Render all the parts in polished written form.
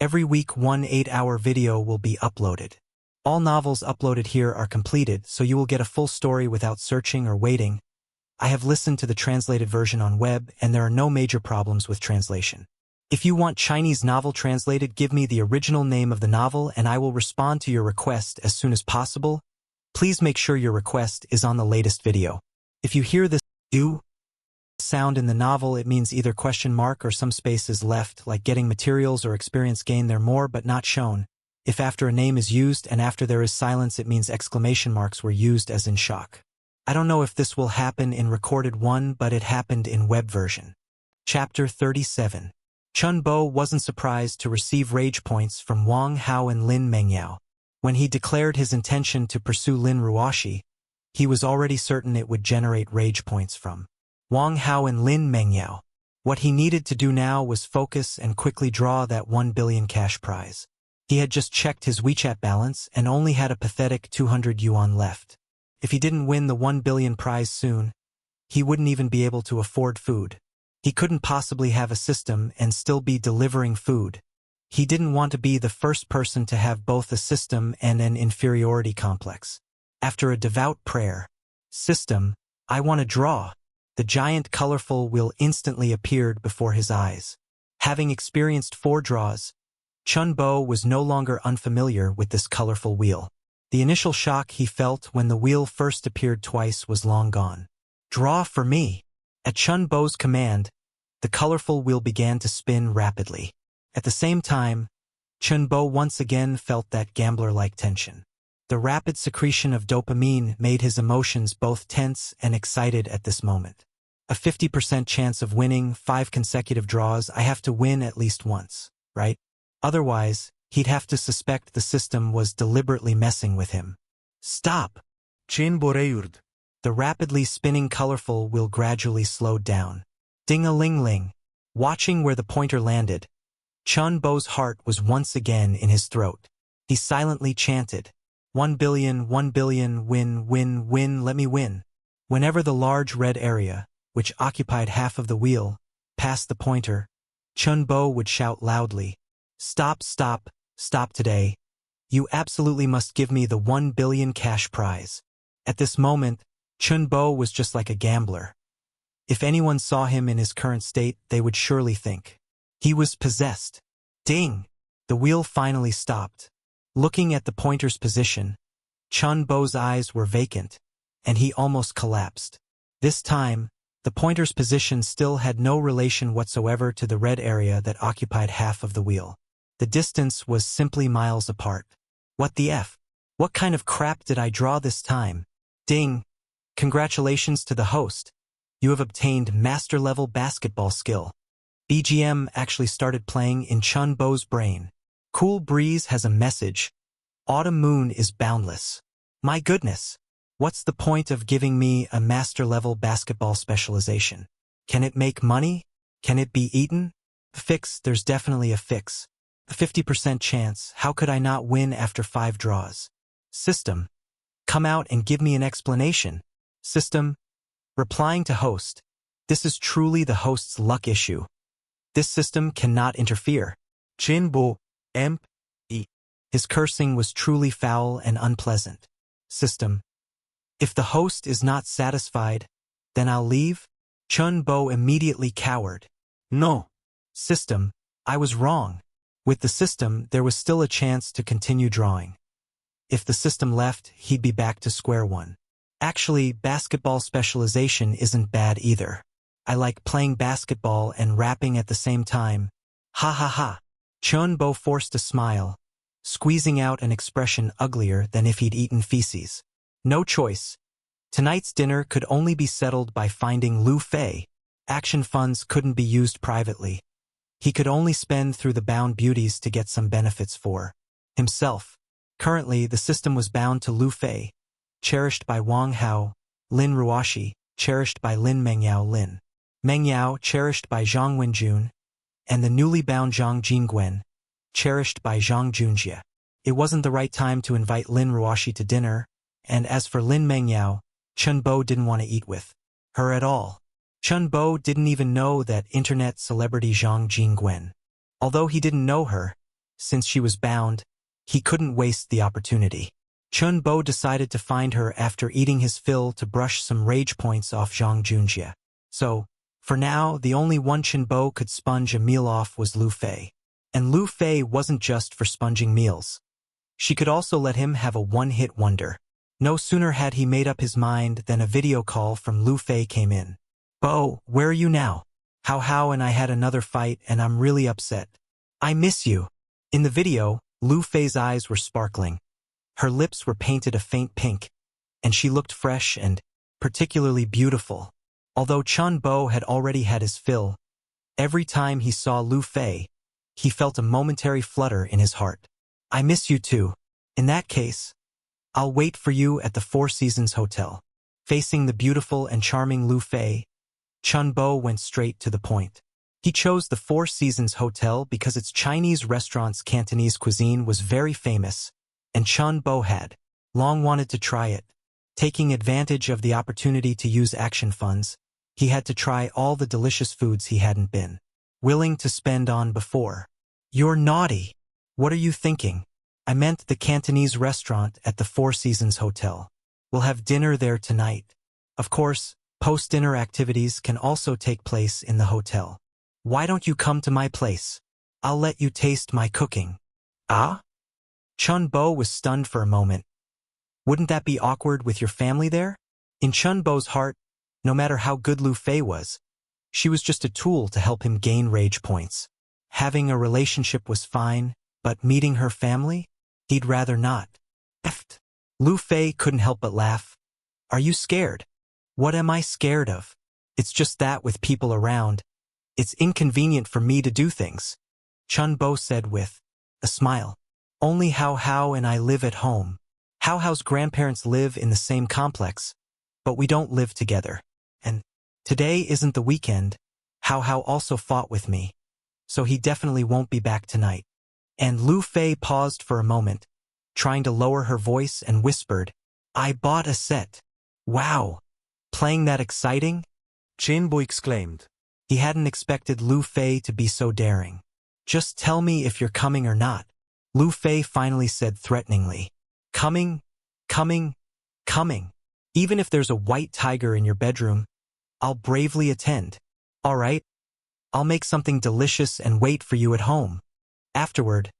Every week, one 8-hour video will be uploaded. All novels uploaded here are completed, so you will get a full story without searching or waiting. I have listened to the translated version on web, and there are no major problems with translation. If you want Chinese novel translated, give me the original name of the novel and I will respond to your request as soon as possible. Please make sure your request is on the latest video. If you hear this "do" sound in the novel, it means either question mark or some space is left, like getting materials or experience gain there more but not shown. If after a name is used and after there is silence, it means exclamation marks were used as in shock. I don't know if this will happen in recorded one, but it happened in web version. Chapter 37. Chun Bo wasn't surprised to receive rage points from Wang Hao and Lin Mengyao. When he declared his intention to pursue Lin Ruoxi, he was already certain it would generate rage points from Wang Hao and Lin Mengyao. What he needed to do now was focus and quickly draw that 1 billion cash prize. He had just checked his WeChat balance and only had a pathetic 200 yuan left. If he didn't win the 1 billion prize soon, he wouldn't even be able to afford food. He couldn't possibly have a system and still be delivering food. He didn't want to be the first person to have both a system and an inferiority complex. After a devout prayer, "System, I want to draw," the giant colorful wheel instantly appeared before his eyes. Having experienced 4 draws, Chun Bo was no longer unfamiliar with this colorful wheel. The initial shock he felt when the wheel first appeared twice was long gone. "Draw for me." At Chun Bo's command, the colorful wheel began to spin rapidly. At the same time, Chun Bo once again felt that gambler-like tension. The rapid secretion of dopamine made his emotions both tense and excited at this moment. A 50% chance of winning 5 consecutive draws. I have to win at least once, right? Otherwise, he'd have to suspect the system was deliberately messing with him. "Stop!" Chen Boreyurd. The rapidly spinning colorful wheel gradually slowed down. Ding-a-ling-ling. Watching where the pointer landed, Chun Bo's heart was once again in his throat. He silently chanted, 1 billion, 1 billion, win, win, win, let me win." Whenever the large red area, which occupied half of the wheel, passed the pointer, Chun Bo would shout loudly, "Stop, stop, stop today. You absolutely must give me the 1 billion cash prize." At this moment, Chun Bo was just like a gambler. If anyone saw him in his current state, they would surely think he was possessed. Ding! The wheel finally stopped. Looking at the pointer's position, Chun Bo's eyes were vacant, and he almost collapsed. This time, the pointer's position still had no relation whatsoever to the red area that occupied half of the wheel. The distance was simply miles apart. What the F? What kind of crap did I draw this time? Ding! Congratulations to the host. You have obtained master-level basketball skill. BGM actually started playing in Chun Bo's brain. Cool breeze has a message. Autumn moon is boundless. My goodness. What's the point of giving me a master-level basketball specialization? Can it make money? Can it be eaten? Fix, there's definitely a fix. A 50% chance. How could I not win after 5 draws? System. Come out and give me an explanation. System. Replying to host. This is truly the host's luck issue. This system cannot interfere. Chen Bo, Emp. His cursing was truly foul and unpleasant. System. If the host is not satisfied, then I'll leave. Chun Bo immediately cowered. No. System. I was wrong. With the system, there was still a chance to continue drawing. If the system left, he'd be back to square one. Actually, basketball specialization isn't bad either. I like playing basketball and rapping at the same time. Ha ha ha. Chun Bo forced a smile, squeezing out an expression uglier than if he'd eaten feces. No choice. Tonight's dinner could only be settled by finding Lu Fei. Action funds couldn't be used privately. He could only spend through the bound beauties to get some benefits for himself. Currently, the system was bound to Lu Fei, cherished by Wang Hao, Lin Ruoxi, cherished by Lin Mengyao Lin. Mengyao, cherished by Zhang Wenjun, and the newly bound Zhang Jingwen, cherished by Zhang Junjie. It wasn't the right time to invite Lin Ruoxi to dinner, and as for Lin Mengyao, Chun Bo didn't want to eat with her at all. Chun Bo didn't even know that internet celebrity Zhang Jingwen. Although he didn't know her, Since she was bound, he couldn't waste the opportunity. Chun Bo decided to find her after eating his fill to brush some rage points off Zhang Junjie. So, for now, the only one Chun Bo could sponge a meal off was Lu Fei. And Lu Fei wasn't just for sponging meals. She could also let him have a one-hit wonder. No sooner had he made up his mind than a video call from Lu Fei came in. "Bo, where are you now? How and I had another fight and I'm really upset. I miss you." In the video, Lu Fei's eyes were sparkling. Her lips were painted a faint pink, and she looked fresh and particularly beautiful. Although Chun Bo had already had his fill, every time he saw Lu Fei, he felt a momentary flutter in his heart. "I miss you too. In that case, I'll wait for you at the Four Seasons Hotel." Facing the beautiful and charming Lu Fei, Chun Bo went straight to the point. He chose the Four Seasons Hotel because its Chinese restaurant's Cantonese cuisine was very famous, and Chun Bo had long wanted to try it. Taking advantage of the opportunity to use action funds, he had to try all the delicious foods he hadn't been willing to spend on before. "You're naughty. What are you thinking? I meant the Cantonese restaurant at the Four Seasons Hotel. We'll have dinner there tonight. Of course, post-dinner activities can also take place in the hotel. Why don't you come to my place? I'll let you taste my cooking." "Ah?" Chun Bo was stunned for a moment. Wouldn't that be awkward with your family there? In Chun Bo's heart, no matter how good Lu Fei was, she was just a tool to help him gain rage points. Having a relationship was fine, but meeting her family? He'd rather not. Effed. Lu Fei couldn't help but laugh. "Are you scared?" "What am I scared of? It's just that with people around, it's inconvenient for me to do things," Chun Bo said with a smile. "Only How and I live at home. How's grandparents live in the same complex, but we don't live together. And today isn't the weekend. How also fought with me, so he definitely won't be back tonight." And Lu Fei paused for a moment, trying to lower her voice, and whispered, "I bought a set." "Wow! Playing that exciting?" Chun Bo exclaimed. He hadn't expected Lu Fei to be so daring. "Just tell me if you're coming or not," Lu Fei finally said threateningly. Coming. Even if there's a white tiger in your bedroom, I'll bravely attend. All right? I'll make something delicious and wait for you at home." Afterward,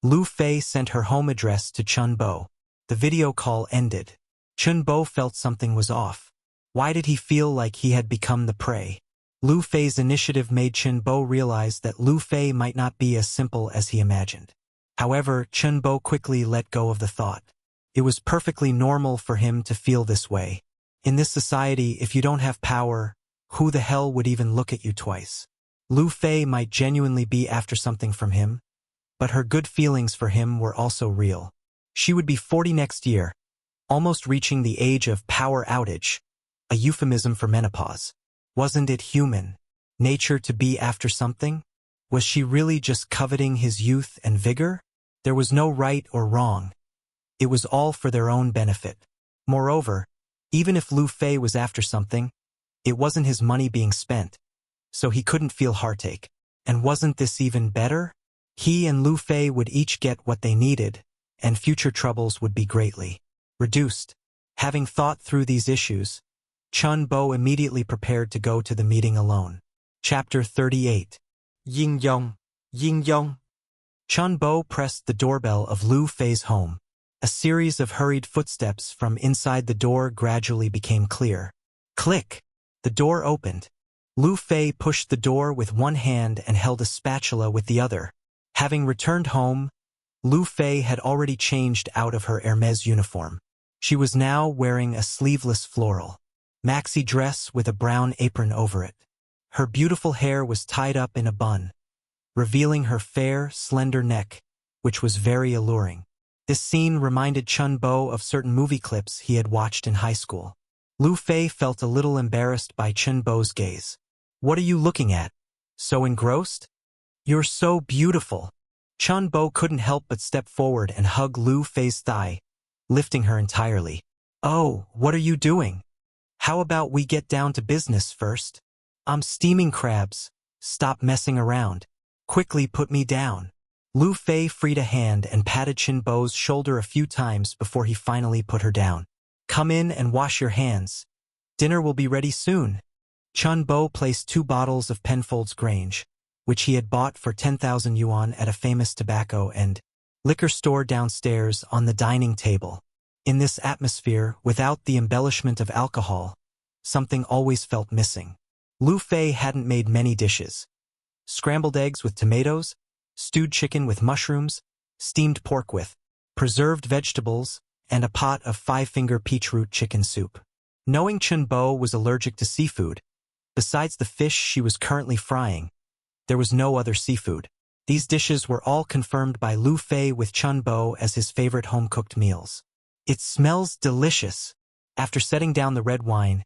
Lu Fei sent her home address to Chun Bo. The video call ended. Chun Bo felt something was off. Why did he feel like he had become the prey? Lu Fei's initiative made Chun Bo realize that Lu Fei might not be as simple as he imagined. However, Chun Bo quickly let go of the thought. It was perfectly normal for him to feel this way. In this society, if you don't have power, who the hell would even look at you twice? Lu Fei might genuinely be after something from him, but her good feelings for him were also real. She would be 40 next year, almost reaching the age of power outage, a euphemism for menopause. Wasn't it human nature to be after something? Was she really just coveting his youth and vigor? There was no right or wrong. It was all for their own benefit. Moreover, even if Lu Fei was after something, it wasn't his money being spent, so he couldn't feel heartache. And wasn't this even better? He and Lu Fei would each get what they needed, and future troubles would be greatly reduced. Having thought through these issues, Chun Bo immediately prepared to go to the meeting alone. Chapter 38. Yin Yong. Chun Bo pressed the doorbell of Lu Fei's home. A series of hurried footsteps from inside the door gradually became clear. Click! The door opened. Lu Fei pushed the door with one hand and held a spatula with the other. Having returned home, Lu Fei had already changed out of her Hermes uniform. She was now wearing a sleeveless floral maxi dress with a brown apron over it. Her beautiful hair was tied up in a bun, revealing her fair, slender neck, which was very alluring. This scene reminded Chun Bo of certain movie clips he had watched in high school. Lu Fei felt a little embarrassed by Chun Bo's gaze. "What are you looking at? So engrossed? You're so beautiful." Chun Bo couldn't help but step forward and hug Lu Fei's thigh, lifting her entirely. "Oh, what are you doing? How about we get down to business first? I'm steaming crabs. Stop messing around. Quickly put me down." Lu Fei freed a hand and patted Chen Bo's shoulder a few times before he finally put her down. Come in and wash your hands. Dinner will be ready soon. Chen Bo placed 2 bottles of Penfolds Grange, which he had bought for 10,000 yuan at a famous tobacco and liquor store downstairs, on the dining table. In this atmosphere, without the embellishment of alcohol, something always felt missing. Lu Fei hadn't made many dishes. Scrambled eggs with tomatoes, stewed chicken with mushrooms, steamed pork with preserved vegetables, and a pot of 5-finger peach root chicken soup. Knowing Chen Bo was allergic to seafood, besides the fish she was currently frying, there was no other seafood. These dishes were all confirmed by Lu Fei with Chen Bo as his favorite home-cooked meals. It smells delicious. After setting down the red wine,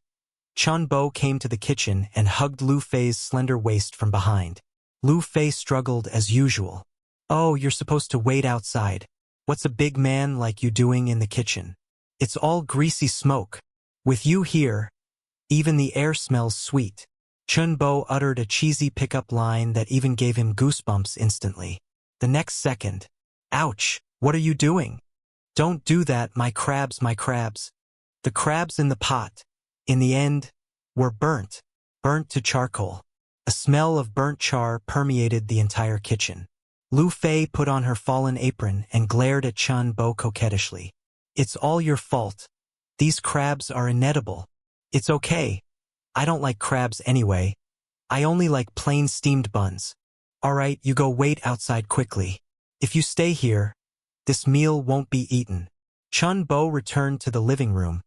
Chen Bo came to the kitchen and hugged Lu Fei's slender waist from behind. Lu Fei struggled as usual. Oh, you're supposed to wait outside. What's a big man like you doing in the kitchen? It's all greasy smoke. With you here, even the air smells sweet. Chen Bo uttered a cheesy pickup line that even gave him goosebumps instantly. The next second, ouch, what are you doing? Don't do that, my crabs, my crabs. The crabs in the pot, in the end, were burnt to charcoal. A smell of burnt char permeated the entire kitchen. Lu Fei put on her fallen apron and glared at Chen Bo coquettishly. It's all your fault. These crabs are inedible. It's okay. I don't like crabs anyway. I only like plain steamed buns. All right, you go wait outside quickly. If you stay here, this meal won't be eaten. Chen Bo returned to the living room,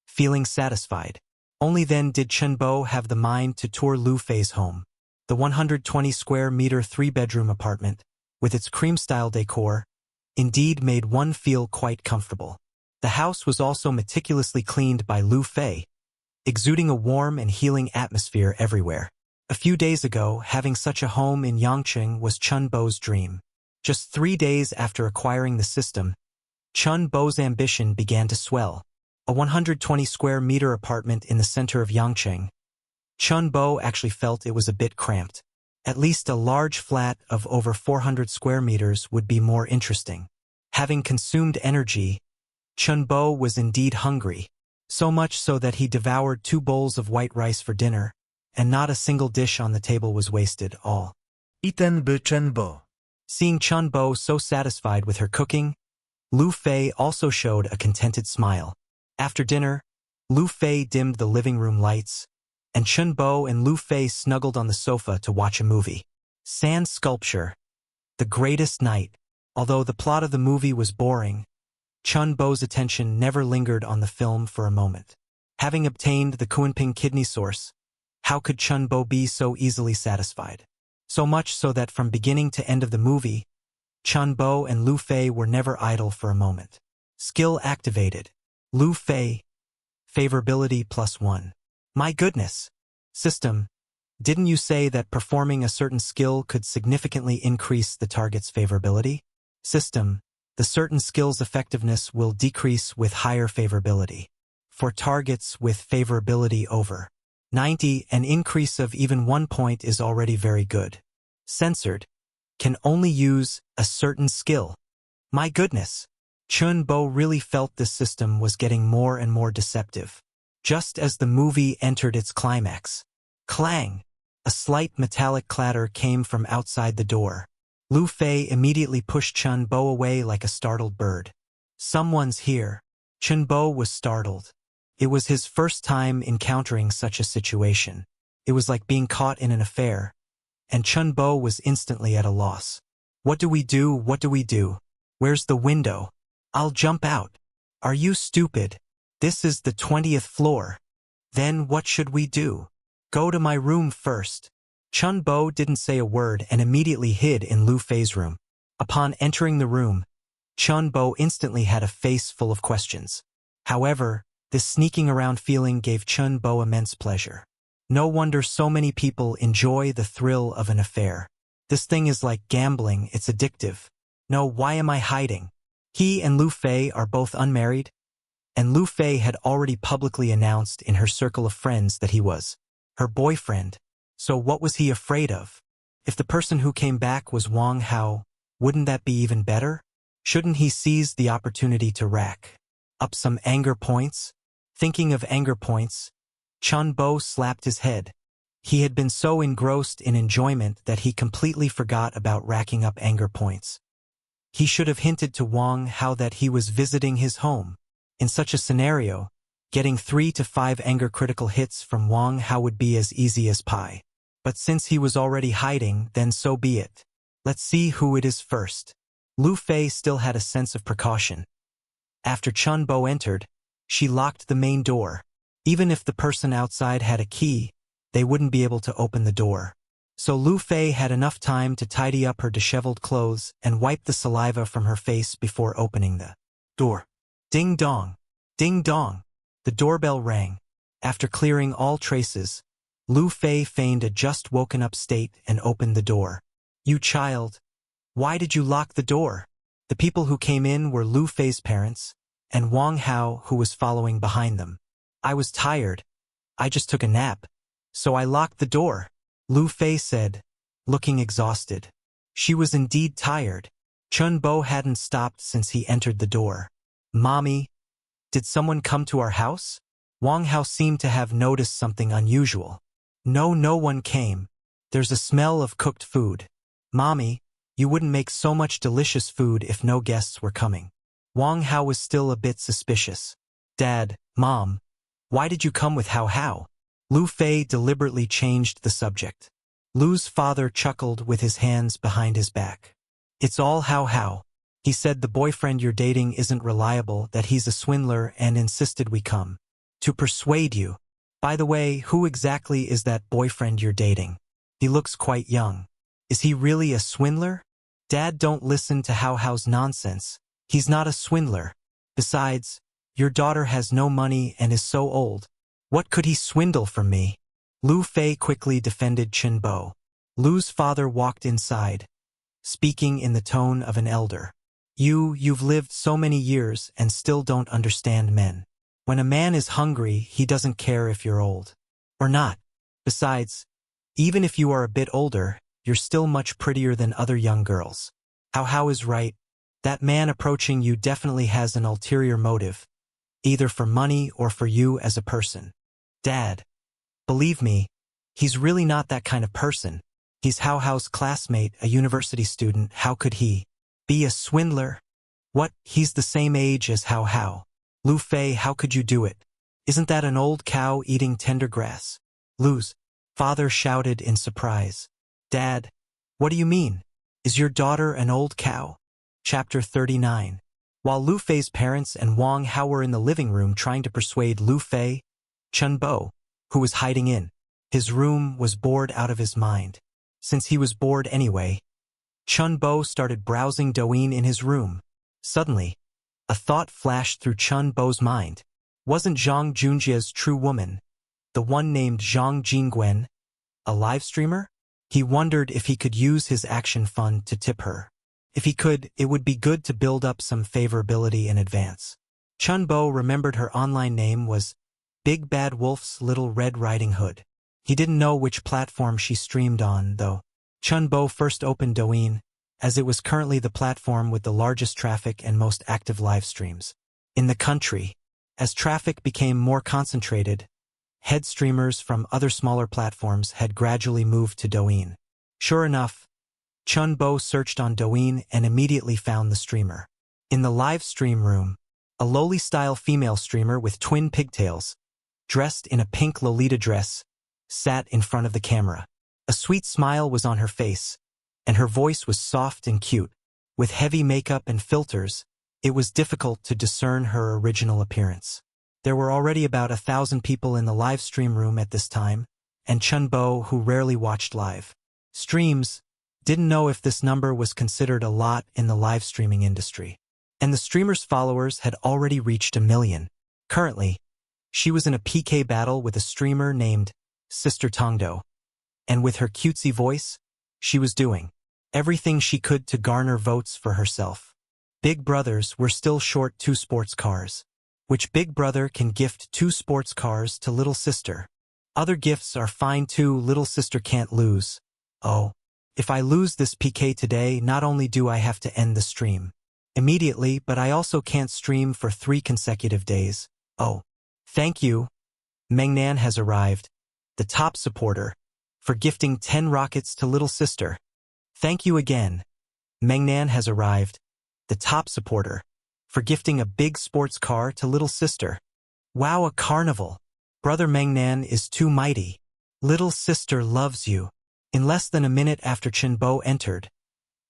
feeling satisfied. Only then did Chen Bo have the mind to tour Lu Fei's home. The 120-square-meter 3-bedroom apartment, with its cream-style decor, indeed made one feel quite comfortable. The house was also meticulously cleaned by Lu Fei, exuding a warm and healing atmosphere everywhere. A few days ago, having such a home in Yangqing was Chen Bo's dream. Just 3 days after acquiring the system, Chen Bo's ambition began to swell. A 120-square-meter apartment in the center of Yangqing. Chen Bo actually felt it was a bit cramped. At least a large flat of over 400 square meters would be more interesting. Having consumed energy, Chen Bo was indeed hungry, so much so that he devoured 2 bowls of white rice for dinner, and not a single dish on the table was wasted, all eaten by Chen Bo. Seeing Chen Bo so satisfied with her cooking, Lu Fei also showed a contented smile. After dinner, Lu Fei dimmed the living room lights, and Chen Bo and Lu Fei snuggled on the sofa to watch a movie. Sand Sculpture, The Greatest Night. Although the plot of the movie was boring, Chen Bo's attention never lingered on the film for a moment. Having obtained the Kunping kidney source, how could Chen Bo be so easily satisfied? So much so that from beginning to end of the movie, Chen Bo and Lu Fei were never idle for a moment. Skill activated. Lu Fei, favorability +1. My goodness. System, didn't you say that performing a certain skill could significantly increase the target's favorability? System, the certain skill's effectiveness will decrease with higher favorability. For targets with favorability over 90, an increase of even 1 point is already very good. Censored, can only use a certain skill. My goodness. Chen Bo really felt this system was getting more and more deceptive. Just as the movie entered its climax, clang! A slight metallic clatter came from outside the door. Lu Fei immediately pushed Chen Bo away like a startled bird. Someone's here. Chen Bo was startled. It was his first time encountering such a situation. It was like being caught in an affair, and Chen Bo was instantly at a loss. What do we do? What do we do? Where's the window? I'll jump out. Are you stupid? This is the 20th floor. Then what should we do? Go to my room first. Chen Bo didn't say a word and immediately hid in Lu Fei's room. Upon entering the room, Chen Bo instantly had a face full of questions. However, this sneaking around feeling gave Chen Bo immense pleasure. No wonder so many people enjoy the thrill of an affair. This thing is like gambling, it's addictive. No, why am I hiding? He and Lu Fei are both unmarried, and Lu Fei had already publicly announced in her circle of friends that he was her boyfriend. So what was he afraid of? If the person who came back was Wang Hao, Wouldn't that be even better? Shouldn't he seize the opportunity to rack up some anger points? Thinking of anger points, Chun-Bo slapped his head. He had been so engrossed in enjoyment that he completely forgot about racking up anger points. He should have hinted to Wang Hao that he was visiting his home. In such a scenario, getting 3 to 5 anger critical hits from Wang Hao would be as easy as pie. But since he was already hiding, then so be it. Let's see who it is first. Lu Fei still had a sense of precaution. After Chun-Bo entered, she locked the main door. Even if the person outside had a key, they wouldn't be able to open the door. So Lu Fei had enough time to tidy up her disheveled clothes and wipe the saliva from her face before opening the door. Ding dong! Ding dong! The doorbell rang. After clearing all traces, Lu Fei feigned a just woken up state and opened the door. You child! Why did you lock the door? The people who came in were Lu Fei's parents, and Wang Hao, who was following behind them. I was tired. I just took a nap. So I locked the door, Lu Fei said, looking exhausted. She was indeed tired. Chun-Bo hadn't stopped since he entered the door. Mommy, did someone come to our house? Wang Hao seemed to have noticed something unusual. No one came. There's a smell of cooked food. Mommy, you wouldn't make so much delicious food if no guests were coming. Wang Hao was still a bit suspicious. Dad, Mom, why did you come with Hao Hao? Lu Fei deliberately changed the subject. Lu's father chuckled with his hands behind his back. It's all Hao Hao. He said the boyfriend you're dating isn't reliable, that he's a swindler, and insisted we come. To persuade you. By the way, who exactly is that boyfriend you're dating? He looks quite young. Is he really a swindler? Dad, don't listen to Hao Hao's nonsense. He's not a swindler. Besides, your daughter has no money and is so old. What could he swindle from me? Lu Fei quickly defended Chun-Bo. Lu's father walked inside, speaking in the tone of an elder. You've lived so many years and still don't understand men. When a man is hungry, he doesn't care if you're old or not. Besides, even if you are a bit older, you're still much prettier than other young girls. Hao Hao is right. That man approaching you definitely has an ulterior motive, either for money or for you as a person. Dad, believe me, he's really not that kind of person. He's Hao Hao's classmate, a university student. How could he be a swindler? What, he's the same age as Hao Hao. Lu Fei, how could you do it? Isn't that an old cow eating tender grass? Lu's father shouted in surprise. Dad, what do you mean? Is your daughter an old cow? Chapter 39. While Lu Fei's parents and Wang Hao were in the living room trying to persuade Lu Fei, Chun-Bo, who was hiding in his room, was bored out of his mind. Since he was bored anyway, Chun-Bo started browsing Douyin in his room. Suddenly, a thought flashed through Chun-Bo's mind. Wasn't Zhang Junjia's true woman, the one named Zhang Jingwen, a live streamer? He wondered if he could use his action fund to tip her. If he could, it would be good to build up some favorability in advance. Chun-Bo remembered her online name was Big Bad Wolf's Little Red Riding Hood. He didn't know which platform she streamed on, though. Chun-Bo first opened Douyin, as it was currently the platform with the largest traffic and most active live streams in the country. As traffic became more concentrated, head streamers from other smaller platforms had gradually moved to Douyin. Sure enough, Chun-Bo searched on Douyin and immediately found the streamer. In the live stream room, a lowly-style female streamer with twin pigtails, dressed in a pink Lolita dress, sat in front of the camera. A sweet smile was on her face, and her voice was soft and cute. With heavy makeup and filters, it was difficult to discern her original appearance. There were already about 1,000 people in the live stream room at this time, and Chun-Bo, who rarely watched live streams, didn't know if this number was considered a lot in the live streaming industry. And the streamer's followers had already reached 1 million. Currently, she was in a PK battle with a streamer named Sister Tongdo, and with her cutesy voice, she was doing everything she could to garner votes for herself. Big brothers were still short 2 sports cars. Which big brother can gift 2 sports cars to little sister? Other gifts are fine too, little sister can't lose. Oh, If I lose this PK today, not only do I have to end the stream immediately, but I also can't stream for 3 consecutive days. Oh. Thank you. Mengnan has arrived, the top supporter, for gifting 10 rockets to little sister. Thank you again. Mengnan has arrived, the top supporter, for gifting a big sports car to little sister. Wow, a carnival. Brother Mengnan is too mighty. Little sister loves you. In less than a minute after Chenbo entered,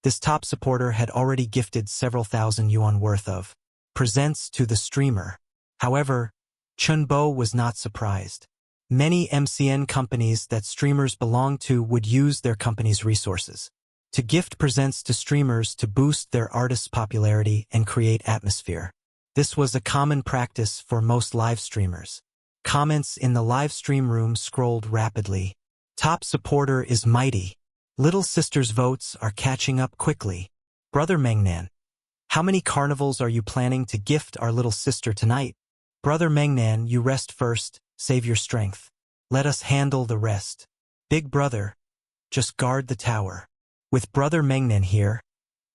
this top supporter had already gifted several thousand yuan worth of presents to the streamer. However, Chenbo was not surprised. Many MCN companies that streamers belong to would use their company's resources to gift presents to streamers to boost their artists' popularity and create atmosphere. This was a common practice for most live streamers. Comments in the live stream room scrolled rapidly. Top supporter is mighty. Little sister's votes are catching up quickly. Brother Mengnan, how many carnivals are you planning to gift our little sister tonight? Brother Mengnan, you rest first, save your strength. Let us handle the rest. Big brother, just guard the tower. With Brother Mengnan here,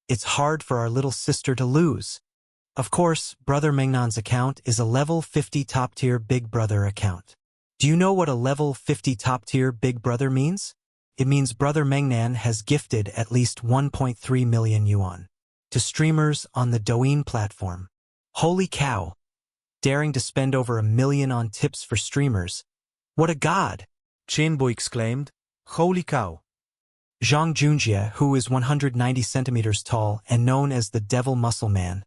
it's hard for our little sister to lose. Of course, Brother Mengnan's account is a level 50 top-tier Big Brother account. Do you know what a level 50 top-tier Big Brother means? It means Brother Mengnan has gifted at least 1.3 million yuan to streamers on the Douyin platform. Holy cow! Daring to spend over 1 million on tips for streamers. What a god! Chenbo exclaimed, Holy cow! Zhang Junjie, who is 190 centimeters tall and known as the Devil Muscle Man,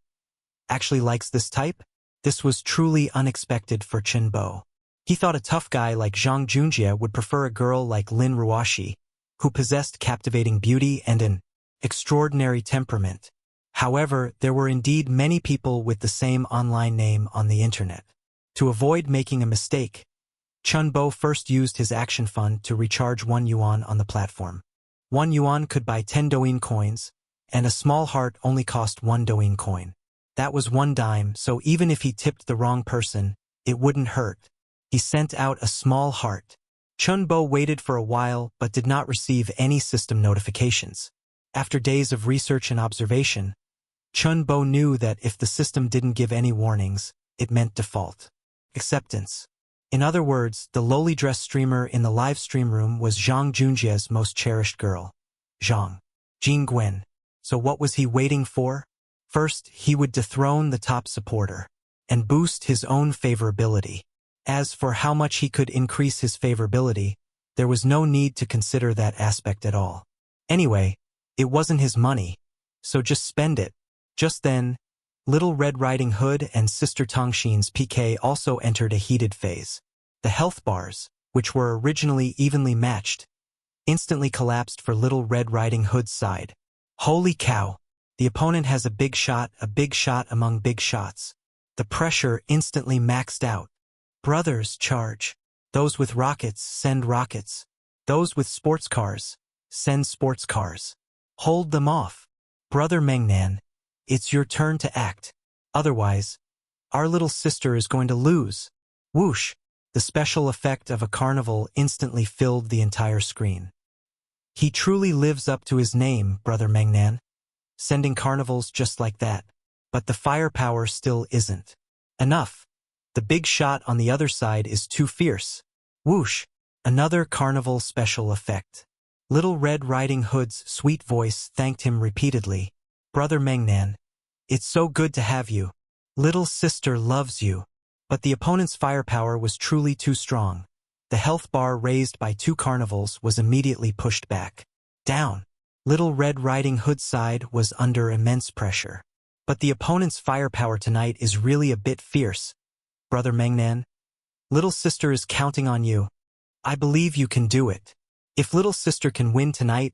actually likes this type? This was truly unexpected for Chenbo. He thought a tough guy like Zhang Junjie would prefer a girl like Lin Ruoxi, who possessed captivating beauty and an extraordinary temperament. However, there were indeed many people with the same online name on the internet. To avoid making a mistake, Chenbo first used his action fund to recharge 1 yuan on the platform. 1 yuan could buy 10 Douyin coins, and a small heart only cost 1 Douyin coin. That was 1 dime, so even if he tipped the wrong person, it wouldn't hurt. He sent out a small heart. Chenbo waited for a while but did not receive any system notifications. After days of research and observation, Chenbo knew that if the system didn't give any warnings, it meant default acceptance. In other words, the lowly dressed streamer in the live stream room was Zhang Junjie's most cherished girl, Zhang Jingwen. So what was he waiting for? First, he would dethrone the top supporter and boost his own favorability. As for how much he could increase his favorability, there was no need to consider that aspect at all. Anyway, it wasn't his money, so just spend it. Just then, Little Red Riding Hood and Sister Tongxin's PK also entered a heated phase. The health bars, which were originally evenly matched, instantly collapsed for Little Red Riding Hood's side. Holy cow! The opponent has a big shot among big shots. The pressure instantly maxed out. Brothers, charge. Those with rockets, send rockets. Those with sports cars, send sports cars. Hold them off. Brother Mengnan, it's your turn to act. Otherwise, our little sister is going to lose. Whoosh! The special effect of a carnival instantly filled the entire screen. He truly lives up to his name, Brother Mengnan. Sending carnivals just like that. But the firepower still isn't enough. The big shot on the other side is too fierce. Whoosh! Another carnival special effect. Little Red Riding Hood's sweet voice thanked him repeatedly. Brother Mengnan, it's so good to have you. Little sister loves you. But the opponent's firepower was truly too strong. The health bar raised by 2 carnivals was immediately pushed back. Down. Little Red Riding Hood's side was under immense pressure. But the opponent's firepower tonight is really a bit fierce. Brother Mengnan, little sister is counting on you. I believe you can do it. If little sister can win tonight,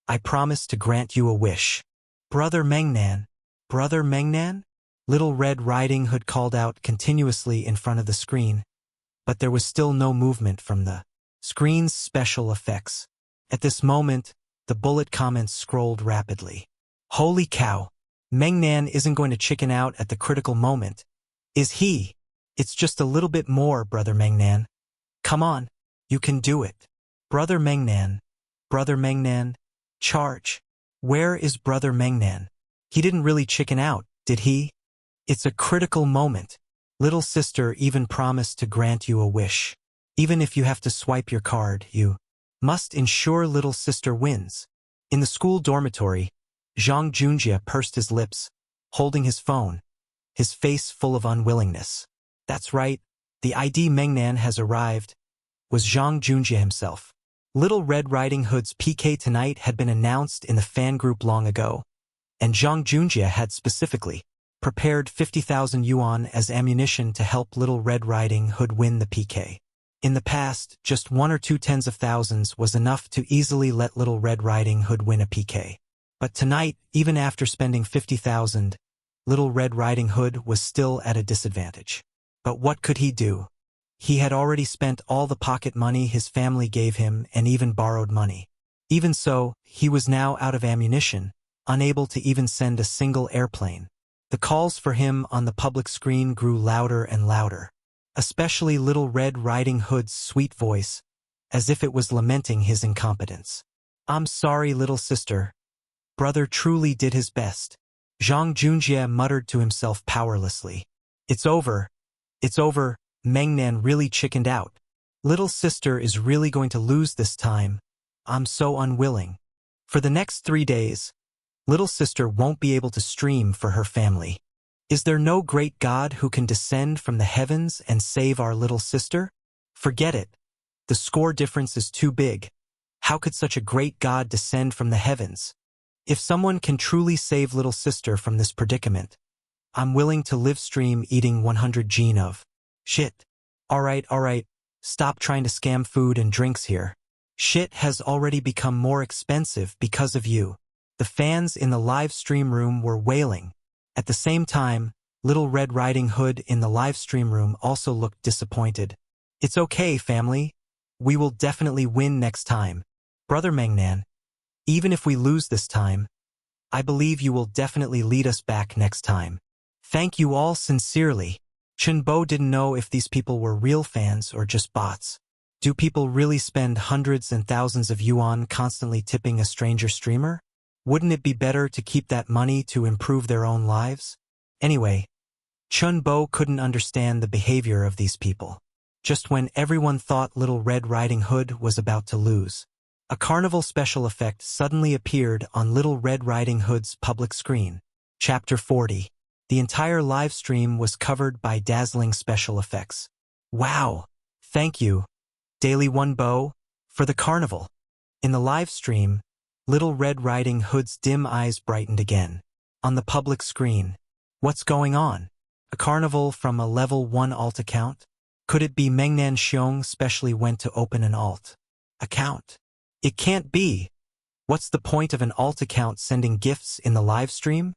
I promise to grant you a wish. Brother Mengnan, Brother Mengnan? Little Red Riding Hood called out continuously in front of the screen, but there was still no movement from the screen's special effects. At this moment, the bullet comments scrolled rapidly. Holy cow! Mengnan isn't going to chicken out at the critical moment, is he? It's just a little bit more, Brother Mengnan. Come on, you can do it. Brother Mengnan, Charge. Where is Brother Mengnan? He didn't really chicken out, did he? It's a critical moment. Little sister even promised to grant you a wish. Even if you have to swipe your card, you must ensure little sister wins. In the school dormitory, Zhang Junjie pursed his lips, holding his phone, his face full of unwillingness. That's right, the ID Mengnan has arrived, was Zhang Junjie himself. Little Red Riding Hood's PK tonight had been announced in the fan group long ago, and Zhang Junjie had specifically prepared 50,000 yuan as ammunition to help Little Red Riding Hood win the PK. In the past, just 1 or 2 tens of thousands was enough to easily let Little Red Riding Hood win a PK. But tonight, even after spending 50,000, Little Red Riding Hood was still at a disadvantage. But what could he do? He had already spent all the pocket money his family gave him and even borrowed money. Even so, he was now out of ammunition, unable to even send a single airplane. The calls for him on the public screen grew louder and louder, especially Little Red Riding Hood's sweet voice, as if it was lamenting his incompetence. I'm sorry, little sister. Brother truly did his best. Zhang Junjie muttered to himself powerlessly. It's over. It's over. Mengnan really chickened out. Little sister is really going to lose this time. I'm so unwilling. For the next 3 days, little sister won't be able to stream for her family. Is there no great God who can descend from the heavens and save our little sister? Forget it. The score difference is too big. How could such a great God descend from the heavens? If someone can truly save little sister from this predicament, I'm willing to live stream eating 100 gene of shit. Alright, stop trying to scam food and drinks here. Shit has already become more expensive because of you. The fans in the live stream room were wailing. At the same time, Little Red Riding Hood in the live stream room also looked disappointed. It's okay, family. We will definitely win next time. Brother Mengnan, even if we lose this time, I believe you will definitely lead us back next time. Thank you all sincerely. Chunbo didn't know if these people were real fans or just bots. Do people really spend hundreds and thousands of yuan constantly tipping a stranger streamer? Wouldn't it be better to keep that money to improve their own lives? Anyway, Chunbo couldn't understand the behavior of these people. Just when everyone thought Little Red Riding Hood was about to lose, a carnival special effect suddenly appeared on Little Red Riding Hood's public screen. Chapter 40. The entire live stream was covered by dazzling special effects. Wow! Thank you, Daily One Bo, for the carnival. In the live stream, Little Red Riding Hood's dim eyes brightened again. On the public screen, what's going on? A carnival from a level 1 alt account? Could it be Mengnan Xiong specially went to open an alt account? It can't be. What's the point of an alt account sending gifts in the live stream?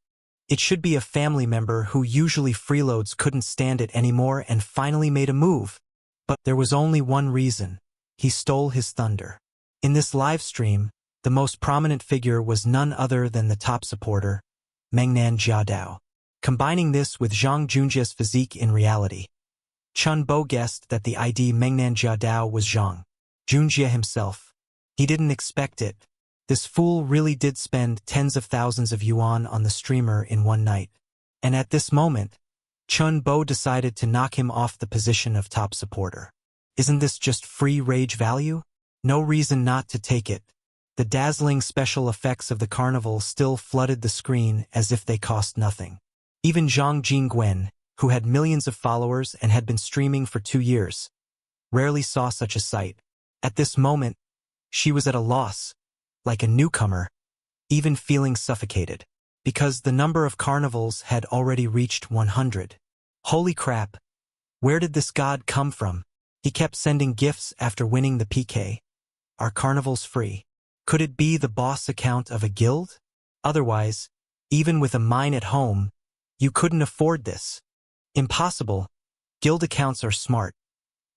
It should be a family member who usually freeloads couldn't stand it anymore and finally made a move. But there was only one reason. He stole his thunder. In this live stream, the most prominent figure was none other than the top supporter, Mengnan Jiadao. Combining this with Zhang Junjie's physique in reality, Chunbo guessed that the ID Mengnan Jiadao was Zhang Junjie himself. He didn't expect it. This fool really did spend tens of thousands of yuan on the streamer in one night. And at this moment, Chunbo decided to knock him off the position of top supporter. Isn't this just free rage value? No reason not to take it. The dazzling special effects of the carnival still flooded the screen as if they cost nothing. Even Zhang Jingwen, who had millions of followers and had been streaming for 2 years, rarely saw such a sight. At this moment, she was at a loss, like a newcomer, even feeling suffocated, because the number of carnivals had already reached 100. Holy crap! Where did this god come from? He kept sending gifts after winning the PK. Are carnivals free? Could it be the boss account of a guild? Otherwise, even with a mine at home, you couldn't afford this. Impossible. Guild accounts are smart.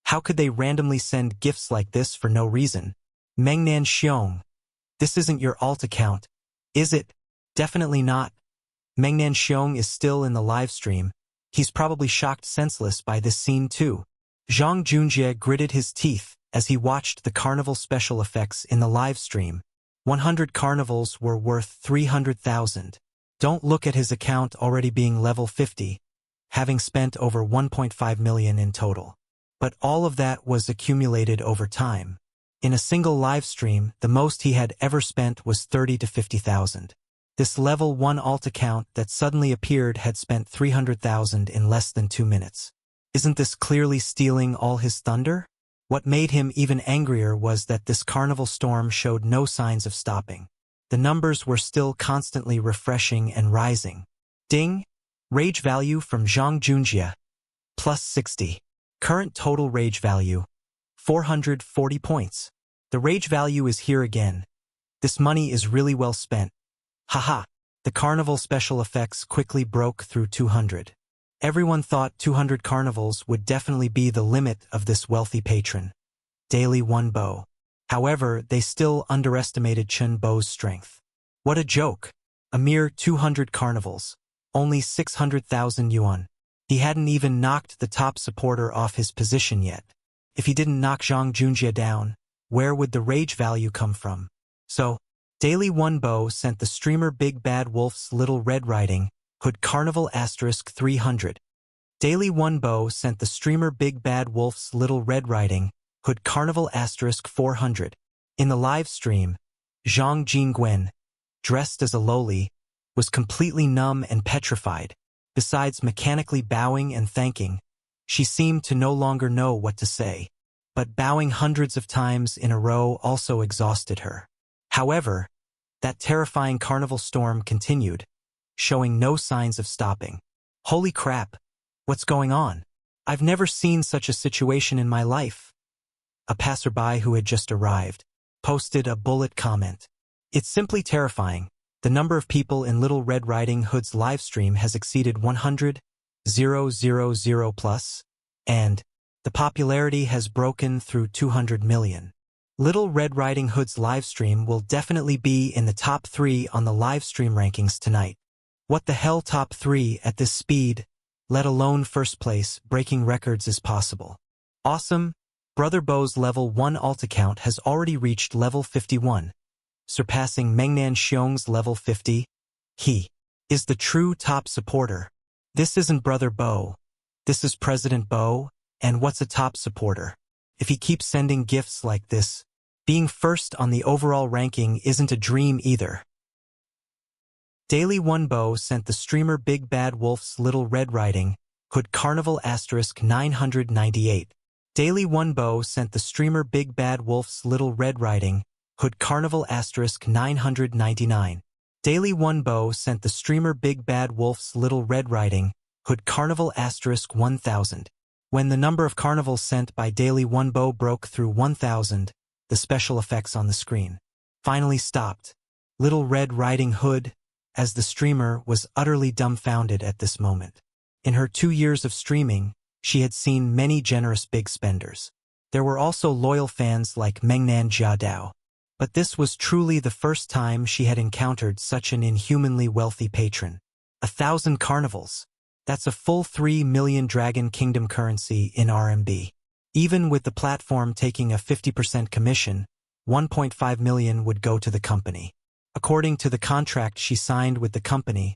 How could they randomly send gifts like this for no reason? Mengnan Xiong. This isn't your alt account, is it? Definitely not. Mengnan Xiong is still in the live stream. He's probably shocked senseless by this scene too. Zhang Junjie gritted his teeth as he watched the carnival special effects in the live stream. 100 carnivals were worth 300,000. Don't look at his account already being level 50, having spent over 1.5 million in total. But all of that was accumulated over time. In a single live stream, the most he had ever spent was 30 to 50,000. This level 1 alt account that suddenly appeared had spent 300,000 in less than 2 minutes. Isn't this clearly stealing all his thunder? What made him even angrier was that this carnival storm showed no signs of stopping. The numbers were still constantly refreshing and rising. Ding! Rage value from Zhang Junjie. Plus 60. Current total rage value. 440 points. The rage value is here again. This money is really well spent. Haha. The carnival special effects quickly broke through 200. Everyone thought 200 carnivals would definitely be the limit of this wealthy patron. Daily 1 bow. However, they still underestimated Chen Bo's strength. What a joke! A mere 200 carnivals. Only 600,000 yuan. He hadn't even knocked the top supporter off his position yet. If he didn't knock Zhang Junjie down, where would the rage value come from? So, Daily 1 bow sent the streamer Big Bad Wolf's Little Red Riding Hood Carnival *300. Daily 1 bow sent the streamer Big Bad Wolf's Little Red Riding Hood Carnival *400. In the live stream, Zhang Jingwen, dressed as a loli, was completely numb and petrified. Besides mechanically bowing and thanking, she seemed to no longer know what to say. But bowing hundreds of times in a row also exhausted her. However, that terrifying carnival storm continued, showing no signs of stopping. Holy crap! What's going on? I've never seen such a situation in my life. A passerby who had just arrived posted a bullet comment. It's simply terrifying. The number of people in Little Red Riding Hood's livestream has exceeded 100,000 plus, and the popularity has broken through 200 million. Little Red Riding Hood's livestream will definitely be in the top 3 on the livestream rankings tonight. What the hell, top 3 at this speed, let alone first place, breaking records is possible. Awesome! Brother Bo's level 1 alt account has already reached level 51, surpassing Mengnan Xiong's level 50. He is the true top supporter. This isn't Brother Bo. This is President Bo, and what's a top supporter? If he keeps sending gifts like this, being first on the overall ranking isn't a dream either. Daily 1 bow sent the streamer Big Bad Wolf's Little Red Riding Hood Carnival *998. Daily 1 bow sent the streamer Big Bad Wolf's Little Red Riding Hood Carnival *999. Daily 1 bow sent the streamer Big Bad Wolf's Little Red Riding Hood Carnival *1000. When the number of carnivals sent by Daily 1 bow broke through 1,000, the special effects on the screen finally stopped. Little Red Riding Hood, as the streamer, was utterly dumbfounded at this moment. In her 2 years of streaming, she had seen many generous big spenders. There were also loyal fans like Mengnan Jiadao. But this was truly the first time she had encountered such an inhumanly wealthy patron. 1,000 carnivals. That's a full 3 million Dragon Kingdom currency in RMB. Even with the platform taking a 50% commission, 1.5 million would go to the company. According to the contract she signed with the company,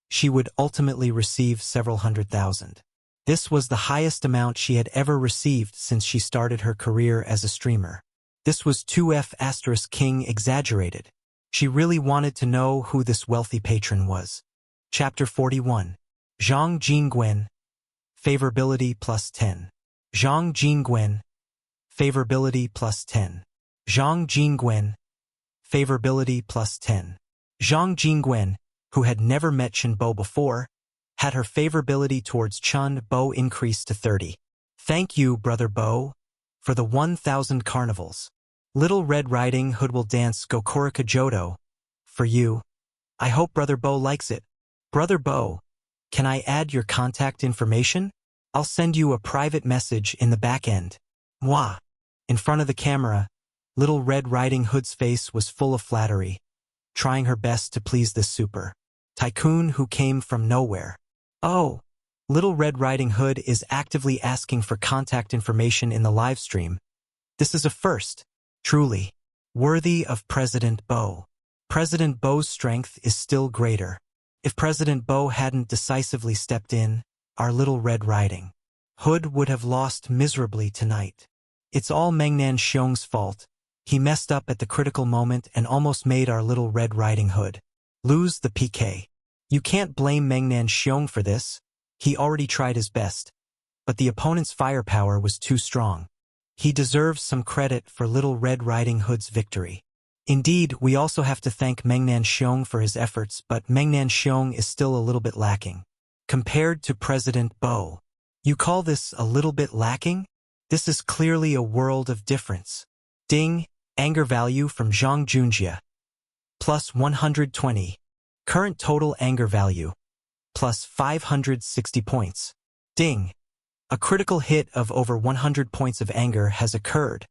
she would ultimately receive several 100,000. This was the highest amount she had ever received since she started her career as a streamer. This was 2F** King exaggerated. She really wanted to know who this wealthy patron was. Chapter 41. Zhang Jingwen. Favorability plus 10. Zhang Jingwen. Favorability plus 10. Zhang Jingwen. Favorability plus 10. Zhang Jingwen, who had never met Chen Bo before, had her favorability towards Chen Bo increased to 30. Thank you, Brother Bo, for the 1,000 carnivals. Little Red Riding Hood will dance Gokurika Jodo. For you. I hope Brother Bo likes it. Brother Bo, can I add your contact information? I'll send you a private message in the back end. Mwah. In front of the camera, Little Red Riding Hood's face was full of flattery, trying her best to please this super tycoon who came from nowhere. Oh, Little Red Riding Hood is actively asking for contact information in the live stream. This is a first. Truly. Worthy of President Bo. President Bo's strength is still greater. If President Bo hadn't decisively stepped in, our Little Red Riding Hood would have lost miserably tonight. It's all Mengnan Xiong's fault. He messed up at the critical moment and almost made our Little Red Riding Hood lose the PK. You can't blame Mengnan Xiong for this. He already tried his best, but the opponent's firepower was too strong. He deserves some credit for Little Red Riding Hood's victory. Indeed, we also have to thank Mengnan Xiong for his efforts, but Mengnan Xiong is still a little bit lacking compared to President Bo. You call this a little bit lacking? This is clearly a world of difference. Ding, anger value from Zhang Junjie. Plus 120. Current total anger value. Plus 560 points. Ding. A critical hit of over 100 points of anger has occurred.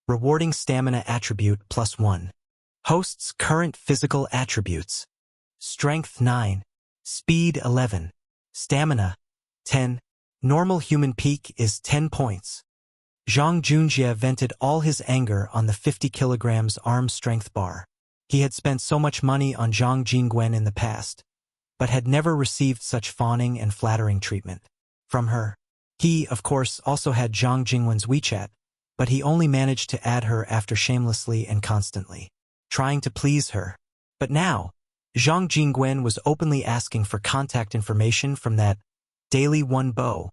Rewarding stamina attribute plus 1. Host's current physical attributes. Strength 9. Speed 11. Stamina 10. Normal human peak is 10 points. Zhang Junjie vented all his anger on the 50 kilograms arm strength bar. He had spent so much money on Zhang Jingwen in the past, but had never received such fawning and flattering treatment from her. He, of course, also had Zhang Jingwen's WeChat, but he only managed to add her after shamelessly and constantly trying to please her. But now, Zhang Jingwen was openly asking for contact information from that Daily One Bo,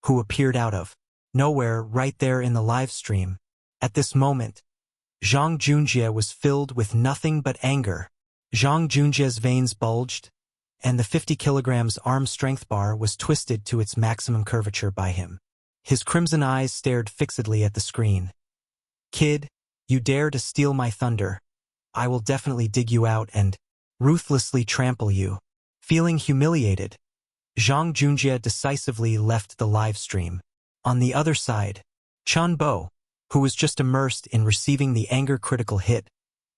who appeared out of nowhere right there in the live stream. At this moment, Zhang Junjie was filled with nothing but anger. Zhang Junjie's veins bulged, and the 50 kilograms arm strength bar was twisted to its maximum curvature by him. His crimson eyes stared fixedly at the screen. Kid, you dare to steal my thunder. I will definitely dig you out and ruthlessly trample you. Feeling humiliated, Zhang Junjie decisively left the live stream. On the other side, Chun Bo, who was just immersed in receiving the anger critical hit,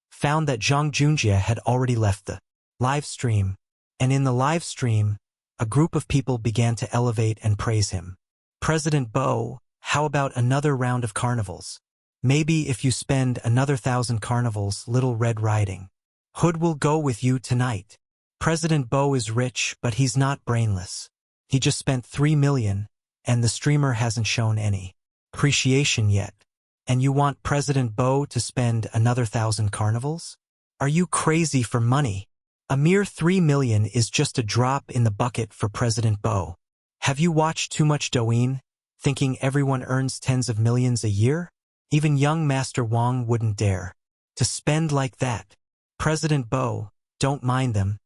found that Zhang Junjie had already left the live stream, and in the live stream, a group of people began to elevate and praise him. President Bo, how about another round of carnivals? Maybe if you spend another 1,000 carnivals, Little Red Riding Hood will go with you tonight. President Bo is rich, but he's not brainless. He just spent 3 million, and the streamer hasn't shown any appreciation yet. And you want President Bo to spend another 1,000 carnivals? Are you crazy for money? A mere 3 million is just a drop in the bucket for President Bo. Have you watched too much Douyin, thinking everyone earns tens of millions a year? Even young Master Wang wouldn't dare to spend like that. President Bo, don't mind them.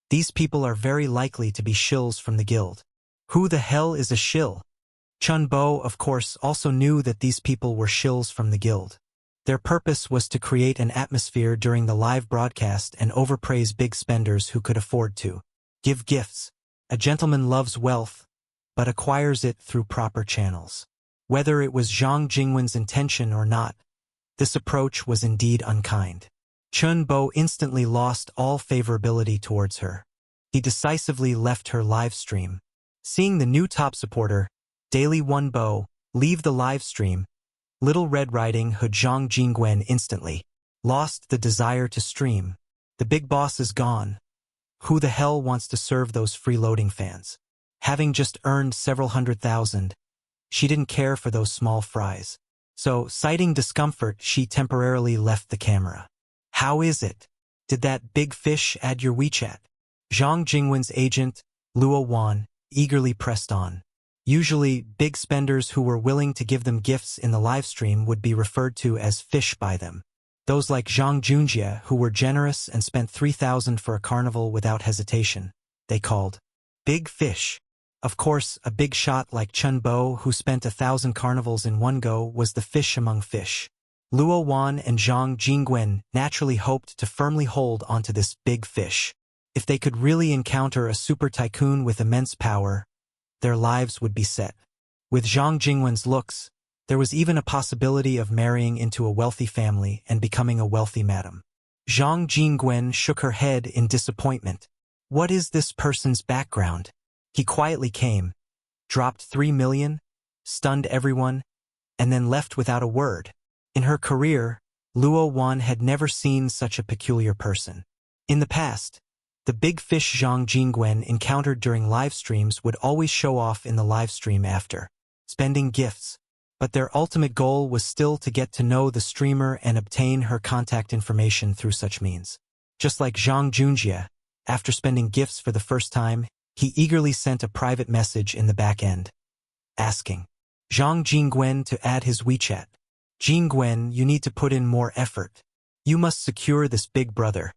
These people are very likely to be shills from the guild. Who the hell is a shill? Chun Bo, of course, also knew that these people were shills from the guild. Their purpose was to create an atmosphere during the live broadcast and overpraise big spenders who could afford to give gifts. A gentleman loves wealth, but acquires it through proper channels. Whether it was Zhang Jingwen's intention or not, this approach was indeed unkind. Chun Bo instantly lost all favorability towards her. He decisively left her live stream. Seeing the new top supporter, Daily One Bo, leave the live stream, Little Red Riding Hood Zhang Jingwen instantly lost the desire to stream. The big boss is gone. Who the hell wants to serve those freeloading fans? Having just earned several 100,000, she didn't care for those small fries. So, citing discomfort, she temporarily left the camera. How is it? Did that big fish add your WeChat? Zhang Jingwen's agent, Luo Wan, eagerly pressed on. Usually, big spenders who were willing to give them gifts in the livestream would be referred to as fish by them. Those like Zhang Junjie, who were generous and spent 3,000 for a carnival without hesitation, they called big fish. Of course, a big shot like Chun Bo, who spent 1,000 carnivals in one go, was the fish among fish. Luo Wan and Zhang Jingwen naturally hoped to firmly hold onto this big fish. If they could really encounter a super tycoon with immense power, their lives would be set. With Zhang Jingwen's looks, there was even a possibility of marrying into a wealthy family and becoming a wealthy madam. Zhang Jingwen shook her head in disappointment. What is this person's background? He quietly came, dropped 3 million, stunned everyone, and then left without a word. In her career, Luo Wan had never seen such a peculiar person. In the past, the big fish Zhang Jingwen encountered during live streams would always show off in the live stream after spending gifts, but their ultimate goal was still to get to know the streamer and obtain her contact information through such means. Just like Zhang Junjie, after spending gifts for the first time, he eagerly sent a private message in the back end, asking Zhang Jingwen to add his WeChat. Jingwen, you need to put in more effort. You must secure this big brother.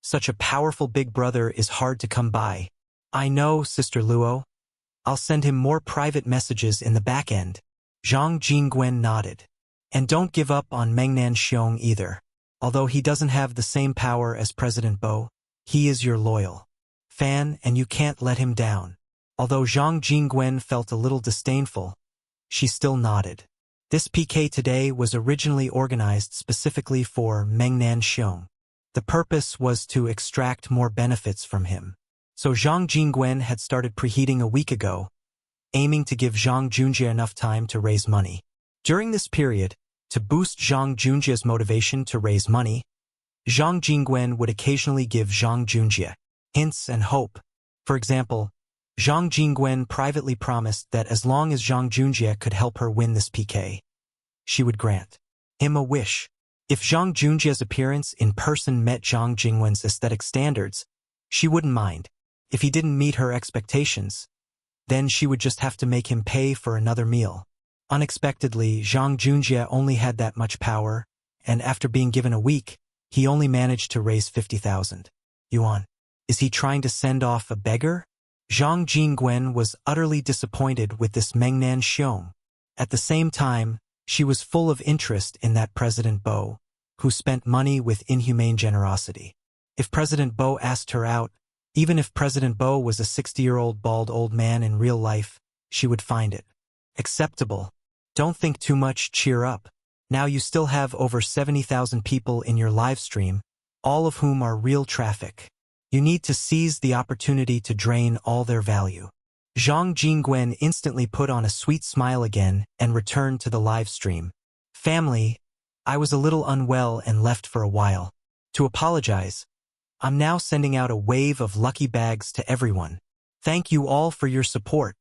Such a powerful big brother is hard to come by. I know, Sister Luo. I'll send him more private messages in the back end. Zhang Jingwen nodded. And don't give up on Mengnan Xiong either. Although he doesn't have the same power as President Bo, he is your loyal fan and you can't let him down. Although Zhang Jingwen felt a little disdainful, she still nodded. This PK today was originally organized specifically for Mengnan Xiong. The purpose was to extract more benefits from him. So Zhang Jingwen had started preheating a week ago, aiming to give Zhang Junjie enough time to raise money. During this period, to boost Zhang Junjie's motivation to raise money, Zhang Jingwen would occasionally give Zhang Junjie hints and hope. For example, Zhang Jingwen privately promised that as long as Zhang Junjie could help her win this PK, she would grant him a wish. If Zhang Junjie's appearance in person met Zhang Jingwen's aesthetic standards, she wouldn't mind. If he didn't meet her expectations, then she would just have to make him pay for another meal. Unexpectedly, Zhang Junjie only had that much power, and after being given a week, he only managed to raise 50,000 yuan. Is he trying to send off a beggar? Zhang Jingwen was utterly disappointed with this Mengnan Xiong. At the same time, she was full of interest in that President Bo, who spent money with inhumane generosity. If President Bo asked her out, even if President Bo was a 60-year-old bald old man in real life, she would find it acceptable. Don't think too much, cheer up. Now you still have over 70,000 people in your live stream, all of whom are real traffic. You need to seize the opportunity to drain all their value. Zhang Jingwen instantly put on a sweet smile again and returned to the live stream. Family, I was a little unwell and left for a while. To apologize, I'm now sending out a wave of lucky bags to everyone. Thank you all for your support.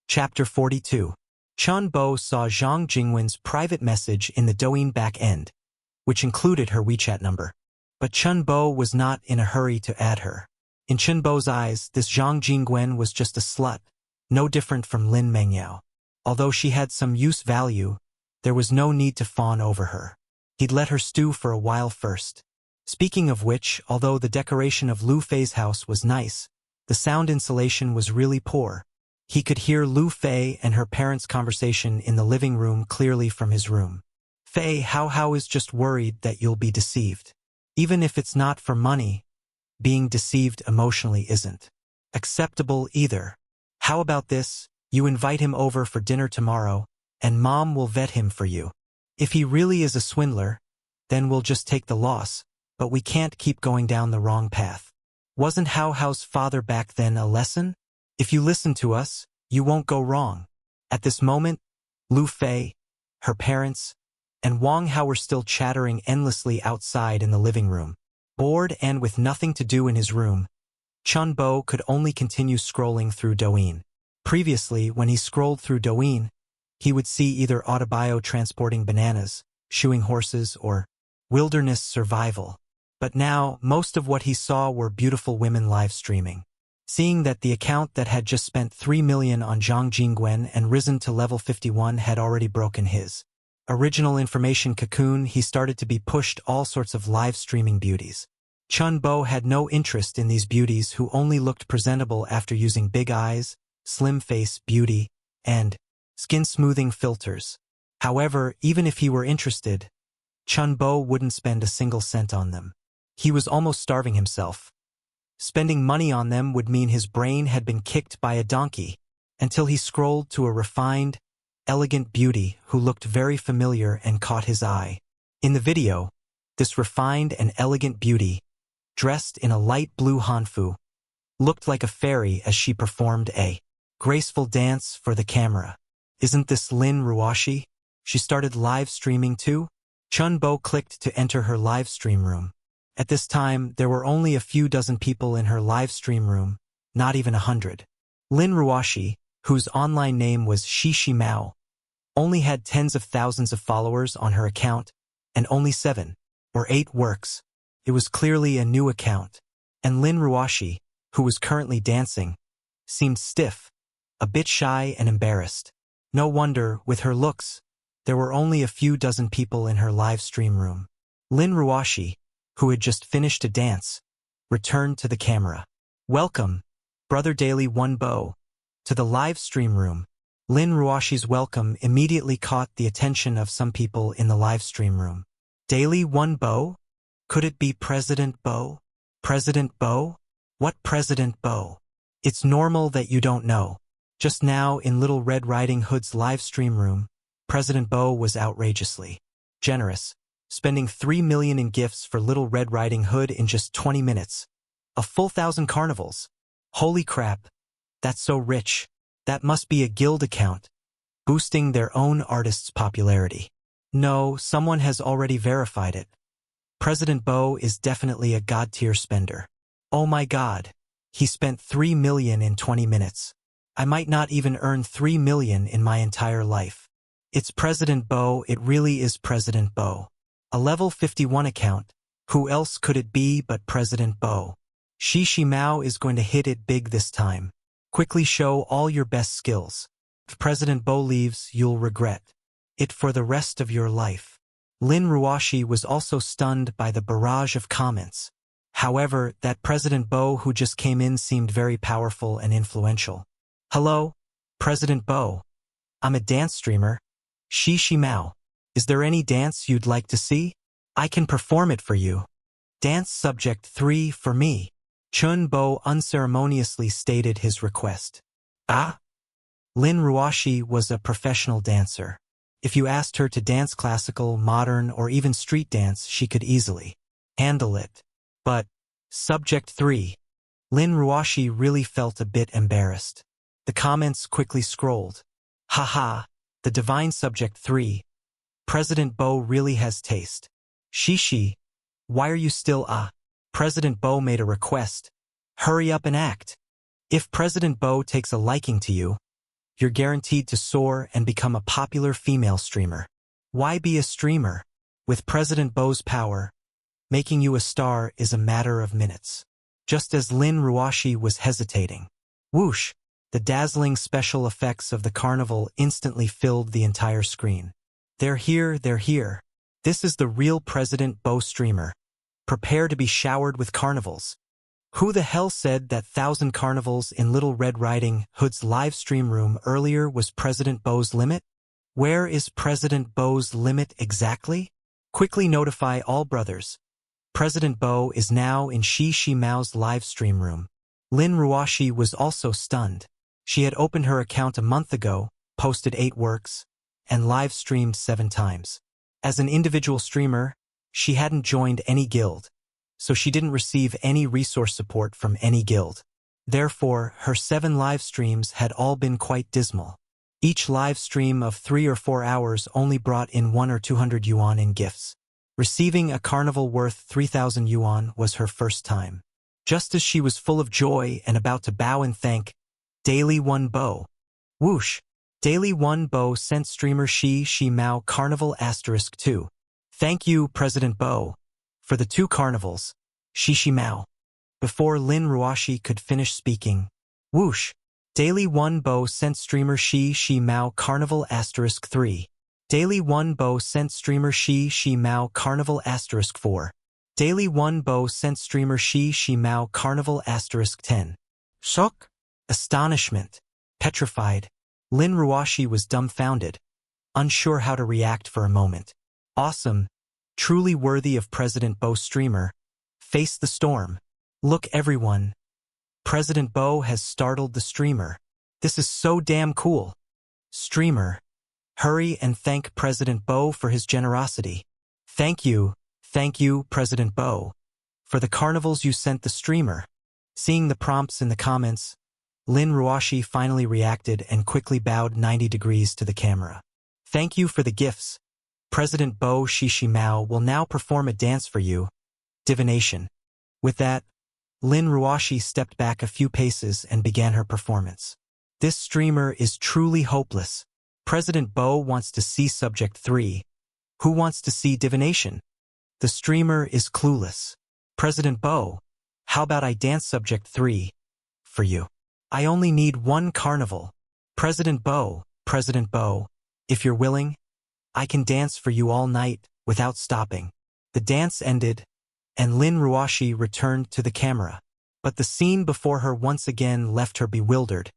Chapter 42. Chun Bo saw Zhang Jingwen's private message in the Douyin back end, which included her WeChat number. But Chun Bo was not in a hurry to add her. In Chun Bo's eyes, this Zhang Jingwen was just a slut, no different from Lin Mengyao. Although she had some use value, there was no need to fawn over her. He'd let her stew for a while first. Speaking of which, although the decoration of Lu Fei's house was nice, the sound insulation was really poor. He could hear Lu Fei and her parents' conversation in the living room clearly from his room. Fei, how is just worried that you'll be deceived. Even if it's not for money, being deceived emotionally isn't acceptable either. How about this? You invite him over for dinner tomorrow, and Mom will vet him for you. If he really is a swindler, then we'll just take the loss, but we can't keep going down the wrong path. Wasn't Hao Hao's father back then a lesson? If you listen to us, you won't go wrong. At this moment, Lu Fei, her parents, and Wang Hao were still chattering endlessly outside in the living room. Bored and with nothing to do in his room, Chun Bo could only continue scrolling through Douyin. Previously, when he scrolled through Douyin, he would see either Autobio transporting bananas, shoeing horses, or wilderness survival. But now, most of what he saw were beautiful women live streaming. Seeing that the account that had just spent 3 million on Zhang Jingwen and risen to level 51 had already broken his original information cocoon, he started to be pushed all sorts of live streaming beauties. Chun Bo had no interest in these beauties who only looked presentable after using big eyes, slim face beauty, and skin-smoothing filters. However, even if he were interested, Chun Bo wouldn't spend a single cent on them. He was almost starving himself. Spending money on them would mean his brain had been kicked by a donkey, until he scrolled to a refined, elegant beauty who looked very familiar and caught his eye. In the video, this refined and elegant beauty, dressed in a light blue hanfu, looked like a fairy as she performed a graceful dance for the camera. Isn't this Lin Ruoshi? She started live streaming too? Chun Bo clicked to enter her live stream room. At this time, there were only a few dozen people in her live stream room, not even 100. Lin Ruoshi, whose online name was Shishi Mao, only had tens of thousands of followers on her account, and only 7 or 8 works. It was clearly a new account. And Lin Ruoshi, who was currently dancing, seemed stiff, a bit shy and embarrassed. No wonder, with her looks, there were only a few dozen people in her live stream room. Lin Ruoshi, who had just finished a dance, returned to the camera. Welcome, Brother Daily One Bo, to the live stream room. Lin Ruoshi's welcome immediately caught the attention of some people in the live stream room. Daily One Bo? Could it be President Bo? President Bo? What President Bo? It's normal that you don't know. Just now in Little Red Riding Hood's live stream room, President Bo was outrageously generous, spending 3 million in gifts for Little Red Riding Hood in just 20 minutes. A full 1,000 carnivals. Holy crap. That's so rich. That must be a guild account, boosting their own artist's popularity. No, someone has already verified it. President Bo is definitely a god-tier spender. Oh my god. He spent 3 million in 20 minutes. I might not even earn 3 million in my entire life. It's President Bo, it really is President Bo. A level 51 account. Who else could it be but President Bo? Shishi Mao is going to hit it big this time. Quickly show all your best skills. If President Bo leaves, you'll regret it for the rest of your life. Lin Ruoshi was also stunned by the barrage of comments. However, that President Bo who just came in seemed very powerful and influential. Hello, President Bo. I'm a dance streamer. Shishi Mao. Is there any dance you'd like to see? I can perform it for you. Dance subject 3 for me. Chun Bo unceremoniously stated his request. Ah? Lin Ruoshi was a professional dancer. If you asked her to dance classical, modern, or even street dance, she could easily handle it. But, subject 3. Lin Ruoshi really felt a bit embarrassed. The comments quickly scrolled. Haha, the divine subject 3. President Bo really has taste. Shishi, why are you still President Bo made a request. Hurry up and act. If President Bo takes a liking to you, you're guaranteed to soar and become a popular female streamer. Why be a streamer? With President Bo's power, making you a star is a matter of minutes. Just as Lin Ruoshi was hesitating. Whoosh! The dazzling special effects of the carnival instantly filled the entire screen. They're here, they're here. This is the real President Bo streamer. Prepare to be showered with carnivals. Who the hell said that 1,000 carnivals in Little Red Riding Hood's live stream room earlier was President Bo's limit? Where is President Bo's limit exactly? Quickly notify all brothers. President Bo is now in Shishi Mao's live stream room. Lin Ruoshi was also stunned. She had opened her account a month ago, posted 8 works, and live-streamed 7 times. As an individual streamer, she hadn't joined any guild, so she didn't receive any resource support from any guild. Therefore, her 7 live streams had all been quite dismal. Each live stream of 3 or 4 hours only brought in 1 or 200 yuan in gifts. Receiving a carnival worth 3,000 yuan was her first time. Just as she was full of joy and about to bow and thank Daily One Bo. Whoosh! Daily One Bo sent streamer Shishi Mao Carnival *2. Thank you, President Bo, for the 2 carnivals. Shishi Mao. Before Lin Ruoshi could finish speaking. Whoosh! Daily One Bo sent streamer Shishi Mao Carnival *3. Daily One Bo sent streamer Shishi Mao Carnival *4. Daily One Bo sent streamer Shishi Mao Carnival *10. Shock? Astonishment. Petrified. Lin Ruoshi was dumbfounded, unsure how to react for a moment. Awesome. Truly worthy of President Bo streamer. Face the storm. Look everyone. President Bo has startled the streamer. This is so damn cool. Streamer. Hurry and thank President Bo for his generosity. Thank you, President Bo, for the carnivals you sent the streamer. Seeing the prompts in the comments, Lin Ruoshi finally reacted and quickly bowed 90 degrees to the camera. Thank you for the gifts, President Bo Shishi Mao will now perform a dance for you. Divination. With that, Lin Ruoshi stepped back a few paces and began her performance. This streamer is truly hopeless. President Bo wants to see Subject 3. Who wants to see divination? The streamer is clueless. President Bo, how about I dance Subject 3 for you? I only need one carnival. President Bo, if you're willing, I can dance for you all night without stopping. The dance ended, and Lin Ruoshi returned to the camera. But the scene before her once again left her bewildered,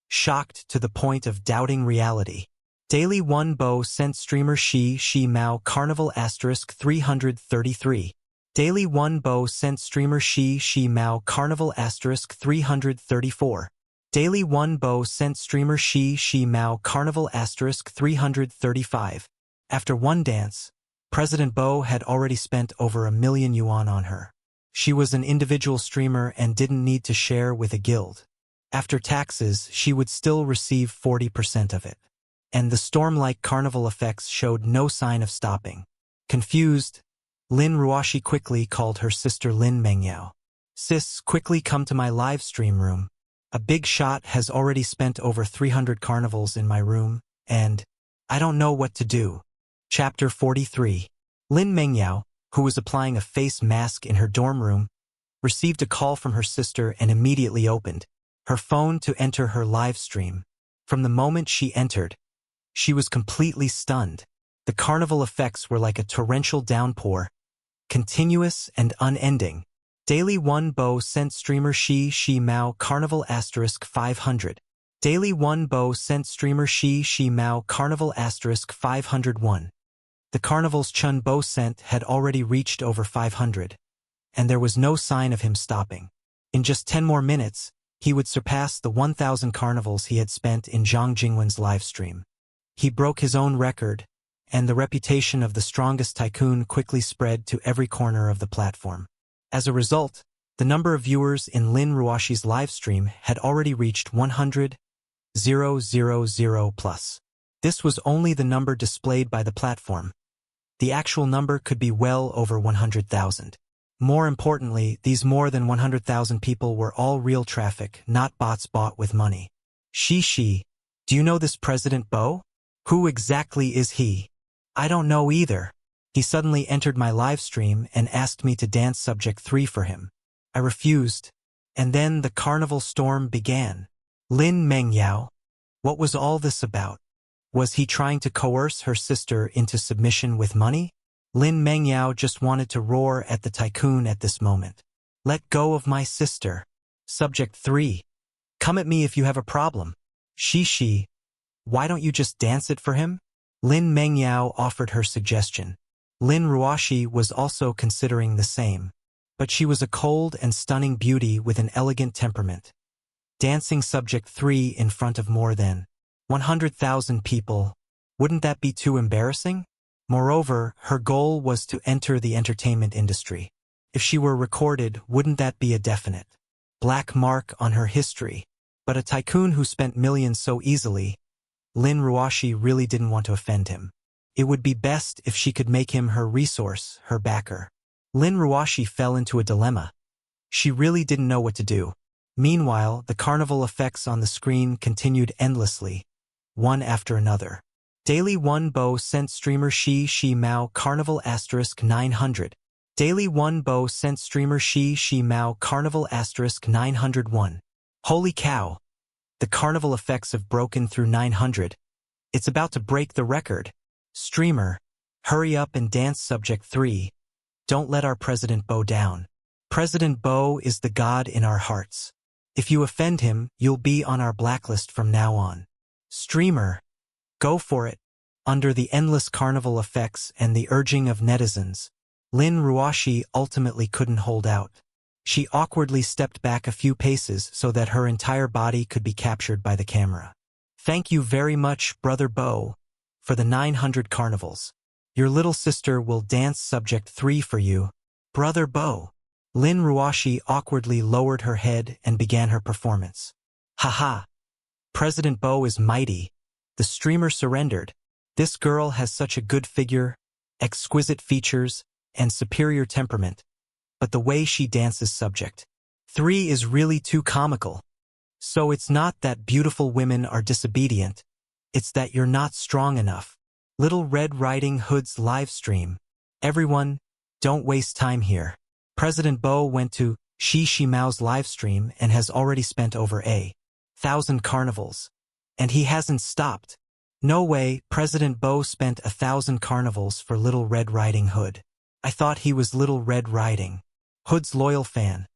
shocked to the point of doubting reality. Daily 1 Bo sent streamer Shi Mao Carnival * 333. Daily 1 Bo sent streamer Shi Mao Carnival * 334. Daily 1 Bo sent streamer Shi Mao Carnival * 335. After one dance, President Bo had already spent over $1 million on her. She was an individual streamer and didn't need to share with a guild. After taxes, she would still receive 40% of it. And the storm-like carnival effects showed no sign of stopping. Confused, Lin Ruoshi quickly called her sister Lin Mengyao. Sis, quickly come to my live stream room. A big shot has already spent over 300 carnivals in my room, and I don't know what to do. Chapter 43. Lin Mengyao, who was applying a face mask in her dorm room, received a call from her sister and immediately opened her phone to enter her live stream. From the moment she entered, she was completely stunned. The carnival effects were like a torrential downpour, continuous and unending. Daily 1 Bo sent streamer Shi Mao Carnival * 500. Daily 1 Bo sent streamer Shi Mao Carnival * 501. The carnival's Chun Bo sent had already reached over 500, and there was no sign of him stopping. In just 10 more minutes, he would surpass the 1,000 carnivals he had spent in Zhang Jingwen's livestream. He broke his own record, and the reputation of the strongest tycoon quickly spread to every corner of the platform. As a result, the number of viewers in Lin Ruoshi's livestream had already reached 100,000 plus. This was only the number displayed by the platform. The actual number could be well over 100,000. More importantly, these more than 100,000 people were all real traffic, not bots bought with money. Shi, do you know this President Bo? Who exactly is he? I don't know either. He suddenly entered my live stream and asked me to dance Subject 3 for him. I refused, and then the carnival storm began. Lin Mengyao, what was all this about? Was he trying to coerce her sister into submission with money? Lin Mengyao just wanted to roar at the tycoon at this moment. Let go of my sister. Subject 3. Come at me if you have a problem. Shi, why don't you just dance it for him? Lin Mengyao offered her suggestion. Lin Ruoshi was also considering the same. But she was a cold and stunning beauty with an elegant temperament. Dancing Subject 3 in front of more than 100,000 people, wouldn't that be too embarrassing? Moreover, her goal was to enter the entertainment industry. If she were recorded, wouldn't that be a definite black mark on her history? But a tycoon who spent millions so easily, Lin Ruoshi really didn't want to offend him. It would be best if she could make him her resource, her backer. Lin Ruoshi fell into a dilemma. She really didn't know what to do. Meanwhile, the carnival effects on the screen continued endlessly, one after another. Daily 1 Bo sent streamer Shi Mao Carnival * 900. Daily 1 Bo sent streamer Shi Mao Carnival * 901. Holy cow! The carnival effects have broken through 900. It's about to break the record. Streamer, hurry up and dance Subject 3. Don't let our President Bo down. President Bo is the god in our hearts. If you offend him, you'll be on our blacklist from now on. Streamer, go for it. Under the endless carnival effects and the urging of netizens, Lin Ruoshi ultimately couldn't hold out. She awkwardly stepped back a few paces so that her entire body could be captured by the camera. Thank you very much, Brother Bo, for the 900 carnivals. Your little sister will dance Subject 3 for you, Brother Bo. Lin Ruoshi awkwardly lowered her head and began her performance. Haha! President Bo is mighty. The streamer surrendered. This girl has such a good figure, exquisite features, and superior temperament, but the way she dances subject. 3 is really too comical. So it's not that beautiful women are disobedient, it's that you're not strong enough. Little Red Riding Hood's live stream. Everyone, don't waste time here. President Bo went to Shi Mao's live stream and has already spent over 1,000 carnivals. And he hasn't stopped. No way, President Bo spent 1,000 carnivals for Little Red Riding Hood. I thought he was Little Red Riding Hood's loyal fan.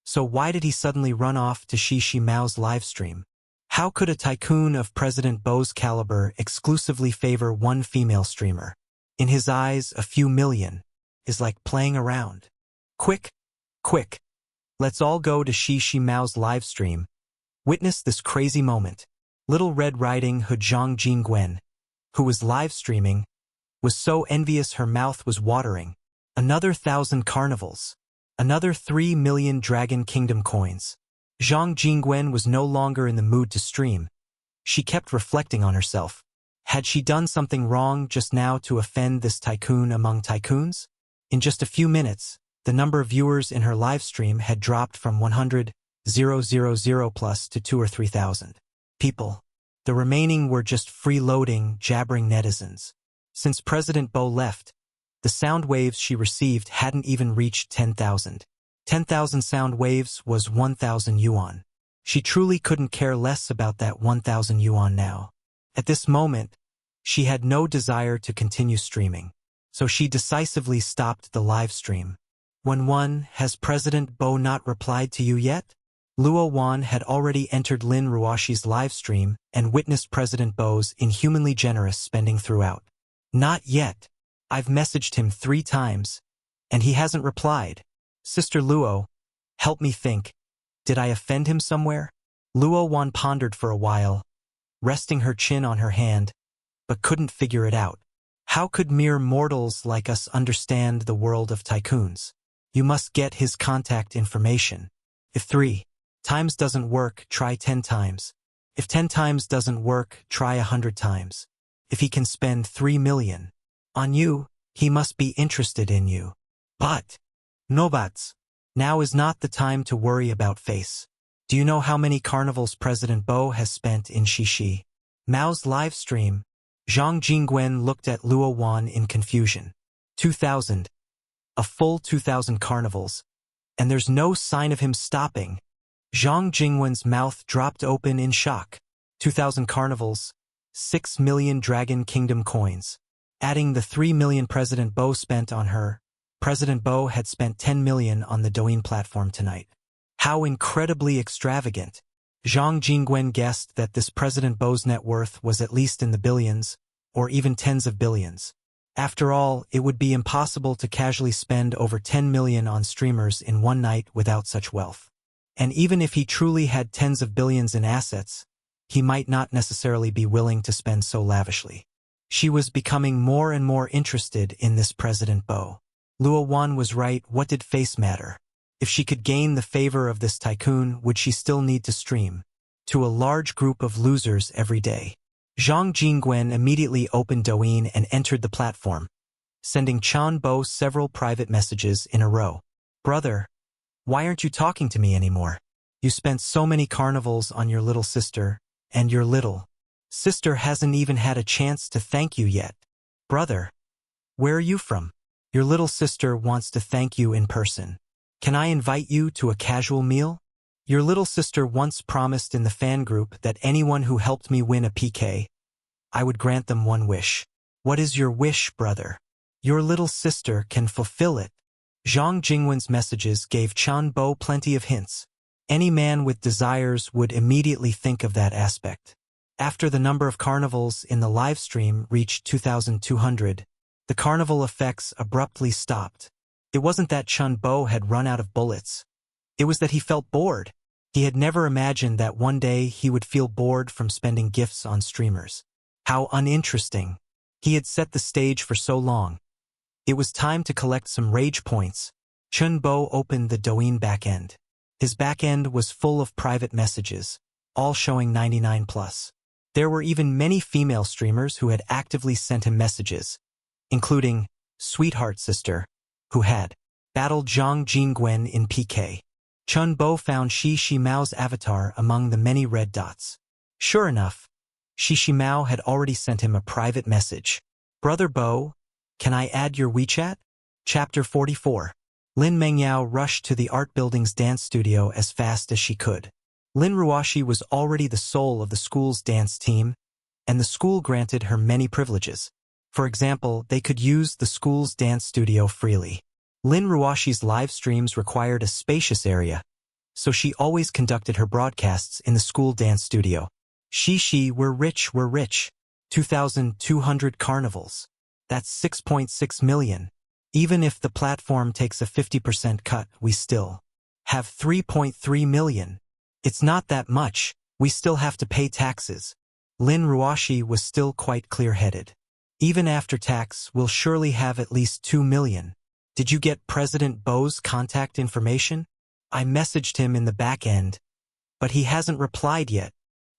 So why did he suddenly run off to Shi Mao's livestream? How could a tycoon of President Bo's caliber exclusively favor one female streamer? In his eyes, a few million is like playing around. Quick, quick. Let's all go to Shi Mao's livestream. Witness this crazy moment. Little Red Riding Hood Zhang Jingwen, who was live streaming, was so envious her mouth was watering. Another 1,000 carnivals. Another 3 million Dragon Kingdom coins. Zhang Jingwen was no longer in the mood to stream. She kept reflecting on herself. Had she done something wrong just now to offend this tycoon among tycoons? In just a few minutes, the number of viewers in her live stream had dropped from 100,000 plus to 2,000 or 3,000 people. The remaining were just freeloading, jabbering netizens. Since President Bo left, the sound waves she received hadn't even reached 10,000. 10,000 sound waves was 1,000 yuan. She truly couldn't care less about that 1,000 yuan now. At this moment, she had no desire to continue streaming, so she decisively stopped the live stream. Has President Bo not replied to you yet? Luo Wan had already entered Lin Ruoshi's live stream and witnessed President Bo's inhumanly generous spending throughout. Not yet. I've messaged him 3 times, and he hasn't replied. Sister Luo, help me think. Did I offend him somewhere? Luo Wan pondered for a while, resting her chin on her hand, but couldn't figure it out. How could mere mortals like us understand the world of tycoons? You must get his contact information. If 3 times doesn't work, try 10 times. If 10 times doesn't work, try 100 times. If he can spend 3 million on you, he must be interested in you. But, no buts. Now is not the time to worry about face. Do you know how many carnivals President Bo has spent in Shi Mao's live stream? Zhang Jingwen looked at Luo Wan in confusion. 2,000. A full 2,000 carnivals. And there's no sign of him stopping. Zhang Jingwen's mouth dropped open in shock. 2,000 carnivals. 6 million Dragon Kingdom coins. Adding the 3 million President Bo spent on her, President Bo had spent 10 million on the Douyin platform tonight. How incredibly extravagant. Zhang Jingwen guessed that this President Bo's net worth was at least in the billions, or even tens of billions. After all, it would be impossible to casually spend over 10 million on streamers in one night without such wealth. And even if he truly had tens of billions in assets, he might not necessarily be willing to spend so lavishly. She was becoming more and more interested in this President Bo. Luo Wan was right. What did face matter? If she could gain the favor of this tycoon, would she still need to stream to a large group of losers every day? Zhang Jingwen immediately opened Douyin and entered the platform, sending Chan Bo several private messages in a row. Brother, why aren't you talking to me anymore? You spent so many carnivals on your little sister, and your little sister hasn't even had a chance to thank you yet. Brother, where are you from? Your little sister wants to thank you in person. Can I invite you to a casual meal? Your little sister once promised in the fan group that anyone who helped me win a PK, I would grant them one wish. What is your wish, brother? Your little sister can fulfill it. Zhang Jingwen's messages gave Chan Bo plenty of hints. Any man with desires would immediately think of that aspect. After the number of carnivals in the live stream reached 2,200, the carnival effects abruptly stopped. It wasn't that Chan Bo had run out of bullets. It was that he felt bored. He had never imagined that one day he would feel bored from spending gifts on streamers. How uninteresting. He had set the stage for so long. It was time to collect some rage points. Chan Bo opened the Douyin backend. His backend was full of private messages, all showing 99+. There were even many female streamers who had actively sent him messages, including sweetheart sister, who had battled Zhang Jingwen in PK. Chun Bo found Shi Mao's avatar among the many red dots. Sure enough, Shi Mao had already sent him a private message. Brother Bo, can I add your WeChat? Chapter 44. Lin Mengyao rushed to the art building's dance studio as fast as she could. Lin Ruoshi was already the soul of the school's dance team, and the school granted her many privileges. For example, they could use the school's dance studio freely. Lin Ruoshi's live streams required a spacious area, so she always conducted her broadcasts in the school dance studio. We're rich. 2,200 carnivals. That's 6.6 million. Even if the platform takes a 50% cut, we still have 3.3 million. It's not that much, we still have to pay taxes. Lin Ruoshi was still quite clear-headed. Even after tax, we'll surely have at least 2 million. Did you get President Bo's contact information? I messaged him in the back end, but he hasn't replied yet.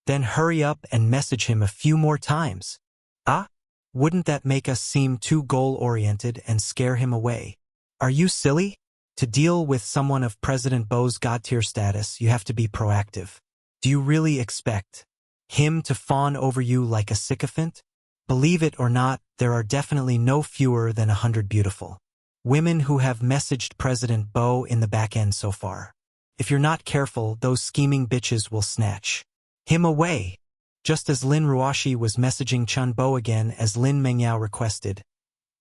Then hurry up and message him a few more times. Ah? Wouldn't that make us seem too goal-oriented and scare him away? Are you silly? To deal with someone of President Bo's god-tier status, you have to be proactive. Do you really expect him to fawn over you like a sycophant? Believe it or not, there are definitely no fewer than 100 beautiful women who have messaged President Bo in the back end so far. If you're not careful, those scheming bitches will snatch him away. Just as Lin Ruoshi was messaging Chun Bo again as Lin Mengyao requested,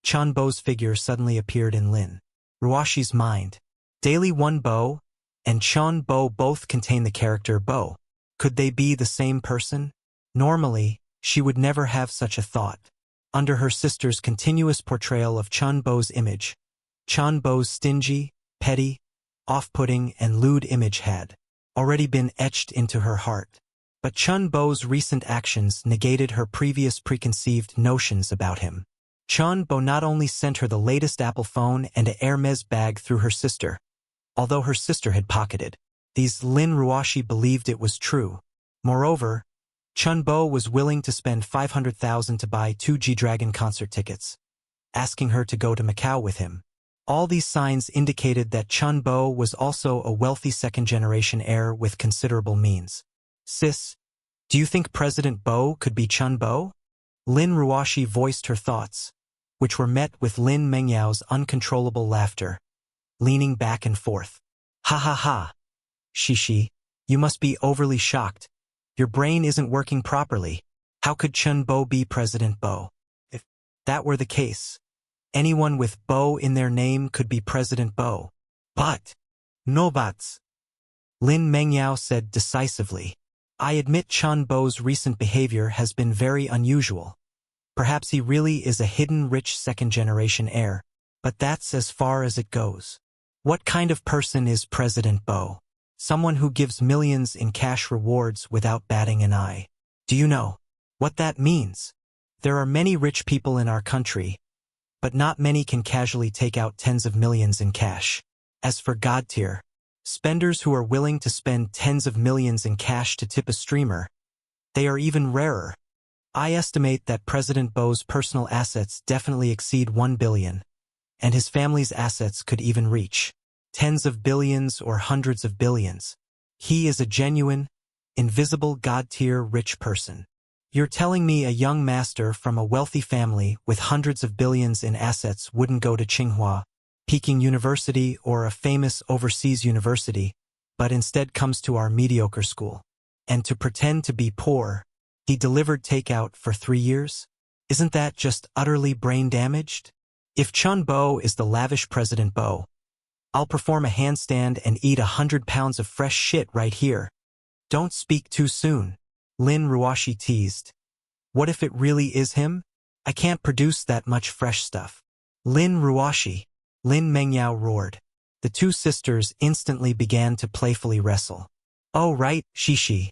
Chun Bo's figure suddenly appeared in Lin Ruoshi's mind. Daily One Bo and Chun Bo both contain the character Bo. Could they be the same person? Normally, she would never have such a thought. Under her sister's continuous portrayal of Chun Bo's image, Chun Bo's stingy, petty, off-putting and lewd image had already been etched into her heart. But Chun Bo's recent actions negated her previous preconceived notions about him. Chun Bo not only sent her the latest Apple phone and a Hermes bag through her sister, although her sister had pocketed these, Lin Ruoshi believed it was true. Moreover, Chun Bo was willing to spend 500,000 to buy 2 G-Dragon concert tickets, asking her to go to Macau with him. All these signs indicated that Chun Bo was also a wealthy second-generation heir with considerable means. Sis, do you think President Bo could be Chun Bo? Lin Ruoshi voiced her thoughts, which were met with Lin Mengyao's uncontrollable laughter, leaning back and forth. Ha ha ha. Shi, you must be overly shocked. Your brain isn't working properly. How could Chun Bo be President Bo? If that were the case, anyone with Bo in their name could be President Bo. But, no buts. Lin Mengyao said decisively. I admit Chun Bo's recent behavior has been very unusual. Perhaps he really is a hidden rich second-generation heir, but that's as far as it goes. What kind of person is President Bo? Someone who gives millions in cash rewards without batting an eye. Do you know what that means? There are many rich people in our country, but not many can casually take out tens of millions in cash. As for God tier, spenders who are willing to spend tens of millions in cash to tip a streamer, they are even rarer. I estimate that President Bo's personal assets definitely exceed 1 billion, and his family's assets could even reach tens of billions or hundreds of billions. He is a genuine, invisible god-tier rich person. You're telling me a young master from a wealthy family with hundreds of billions in assets wouldn't go to Tsinghua, Peking University or a famous overseas university, but instead comes to our mediocre school. And to pretend to be poor, he delivered takeout for 3 years? Isn't that just utterly brain-damaged? If Chun Bo is the lavish President Bo, I'll perform a handstand and eat 100 pounds of fresh shit right here. Don't speak too soon, Lin Ruoshi teased. What if it really is him? I can't produce that much fresh stuff. Lin Ruoshi, Lin Mengyao roared. The two sisters instantly began to playfully wrestle. Oh right, Shi.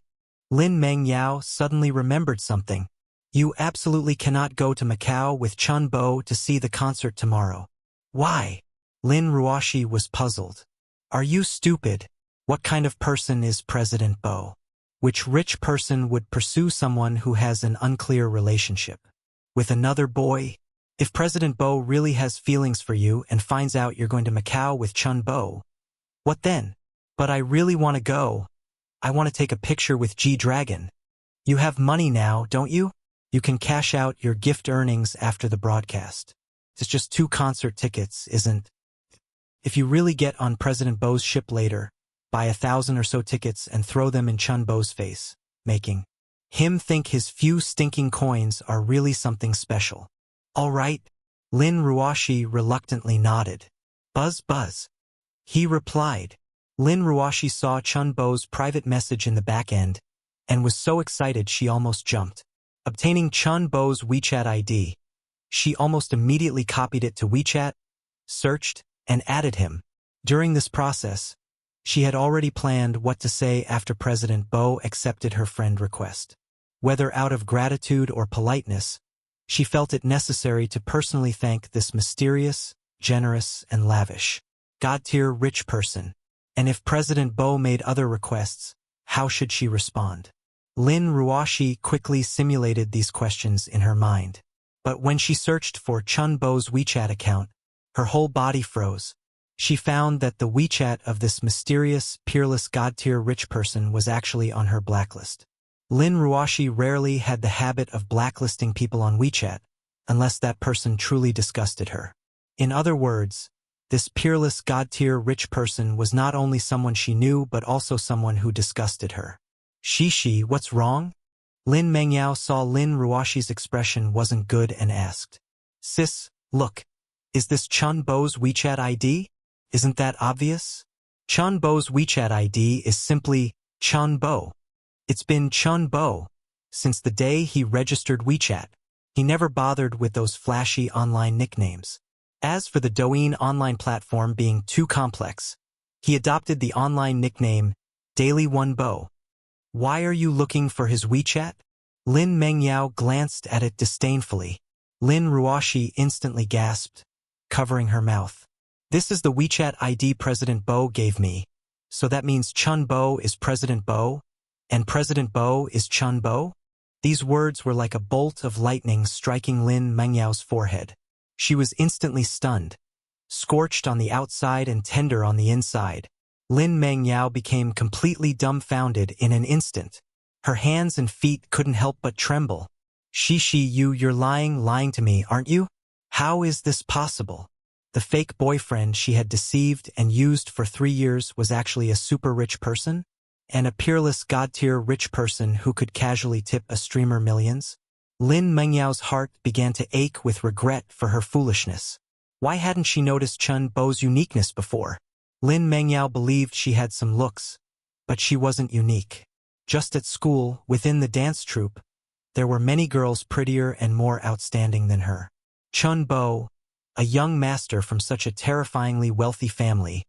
Lin Mengyao suddenly remembered something. You absolutely cannot go to Macau with Chun Bo to see the concert tomorrow. Why? Lin Ruoshi was puzzled. Are you stupid? What kind of person is President Bo? Which rich person would pursue someone who has an unclear relationship with another boy? If President Bo really has feelings for you and finds out you're going to Macau with Chun Bo, what then? But I really want to go. I want to take a picture with G-Dragon. You have money now, don't you? You can cash out your gift earnings after the broadcast. It's just 2 concert tickets, isn't? If you really get on President Bo's ship later, buy 1,000 or so tickets and throw them in Chun Bo's face, making him think his few stinking coins are really something special. All right. Lin Ruoshi reluctantly nodded. Buzz buzz. He replied. Lin Ruoshi saw Chun Bo's private message in the back end and was so excited she almost jumped. Obtaining Chun Bo's WeChat ID, she almost immediately copied it to WeChat, searched, and added him. During this process, she had already planned what to say after President Bo accepted her friend request. Whether out of gratitude or politeness, she felt it necessary to personally thank this mysterious, generous, and lavish, God-tier rich person. And if President Bo made other requests, how should she respond? Lin Ruoshi quickly simulated these questions in her mind. But when she searched for Chun Bo's WeChat account, her whole body froze. She found that the WeChat of this mysterious, peerless God-tier rich person was actually on her blacklist. Lin Ruoshi rarely had the habit of blacklisting people on WeChat, unless that person truly disgusted her. In other words, this peerless God-tier rich person was not only someone she knew but also someone who disgusted her. Shishi, what's wrong? Lin Mengyao saw Lin Ruoshi's expression wasn't good and asked. Sis, look, is this Chun Bo's WeChat ID? Isn't that obvious? Chun Bo's WeChat ID is simply Chun Bo. It's been Chun Bo since the day he registered WeChat. He never bothered with those flashy online nicknames. As for the Douyin online platform being too complex, he adopted the online nickname Daily One Bo. Why are you looking for his WeChat? Lin Mengyao glanced at it disdainfully. Lin Ruoshi instantly gasped, covering her mouth. This is the WeChat ID President Bo gave me. So that means Chun Bo is President Bo? And President Bo is Chun Bo? These words were like a bolt of lightning striking Lin Mengyao's forehead. She was instantly stunned, scorched on the outside and tender on the inside. Lin Mengyao became completely dumbfounded in an instant. Her hands and feet couldn't help but tremble. Shishi, you're lying to me, aren't you? How is this possible? The fake boyfriend she had deceived and used for 3 years was actually a super rich person? And a peerless God-tier rich person who could casually tip a streamer millions? Lin Mengyao's heart began to ache with regret for her foolishness. Why hadn't she noticed Chun Bo's uniqueness before? Lin Mengyao believed she had some looks, but she wasn't unique. Just at school, within the dance troupe, there were many girls prettier and more outstanding than her. Chun Bo, a young master from such a terrifyingly wealthy family,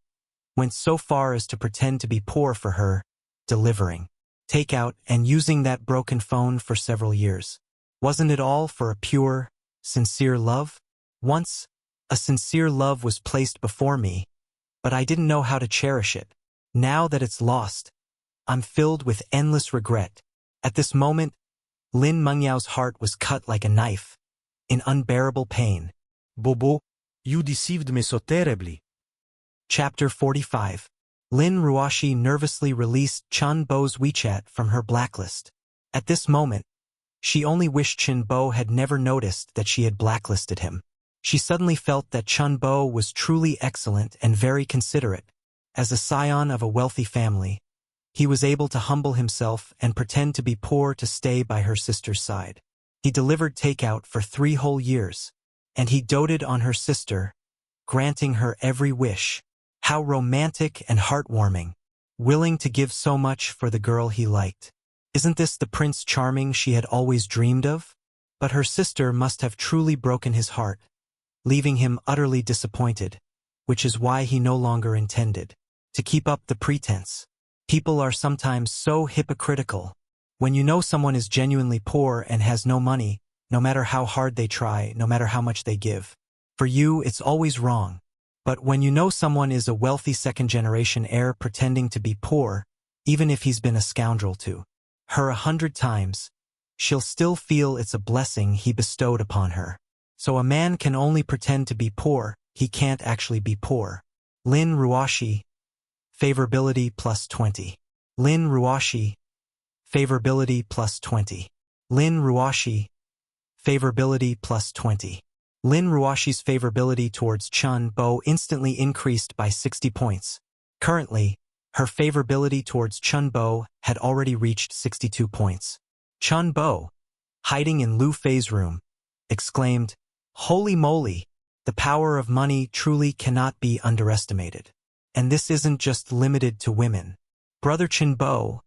went so far as to pretend to be poor for her, delivering takeout and using that broken phone for several years. Wasn't it all for a pure, sincere love? Once, a sincere love was placed before me, but I didn't know how to cherish it. Now that it's lost, I'm filled with endless regret. At this moment, Lin Mengyao's heart was cut like a knife, in unbearable pain. Bobo, you deceived me so terribly. Chapter 45. Lin Ruoshi nervously released Chun Bo's WeChat from her blacklist. At this moment, she only wished Chun Bo had never noticed that she had blacklisted him. She suddenly felt that Chun Bo was truly excellent and very considerate. As a scion of a wealthy family, he was able to humble himself and pretend to be poor to stay by her sister's side. He delivered takeout for 3 whole years, and he doted on her sister, granting her every wish. How romantic and heartwarming, willing to give so much for the girl he liked. Isn't this the Prince Charming she had always dreamed of? But her sister must have truly broken his heart, leaving him utterly disappointed, which is why he no longer intended to keep up the pretense. People are sometimes so hypocritical. When you know someone is genuinely poor and has no money, no matter how hard they try, no matter how much they give, for you it's always wrong. But when you know someone is a wealthy second-generation heir pretending to be poor, even if he's been a scoundrel to her 100 times, she'll still feel it's a blessing he bestowed upon her. So a man can only pretend to be poor, he can't actually be poor. Lin Ruashi, favorability plus 20. Lin Ruashi, favorability plus 20. Lin Ruashi, favorability plus 20. Lin Ruashi's favorability towards Chun Bo instantly increased by 60 points. Currently, her favorability towards Chun Bo had already reached 62 points. Chun Bo, hiding in Lu Fei's room, exclaimed, "Holy moly, the power of money truly cannot be underestimated. And this isn't just limited to women. Brother Chin Bo,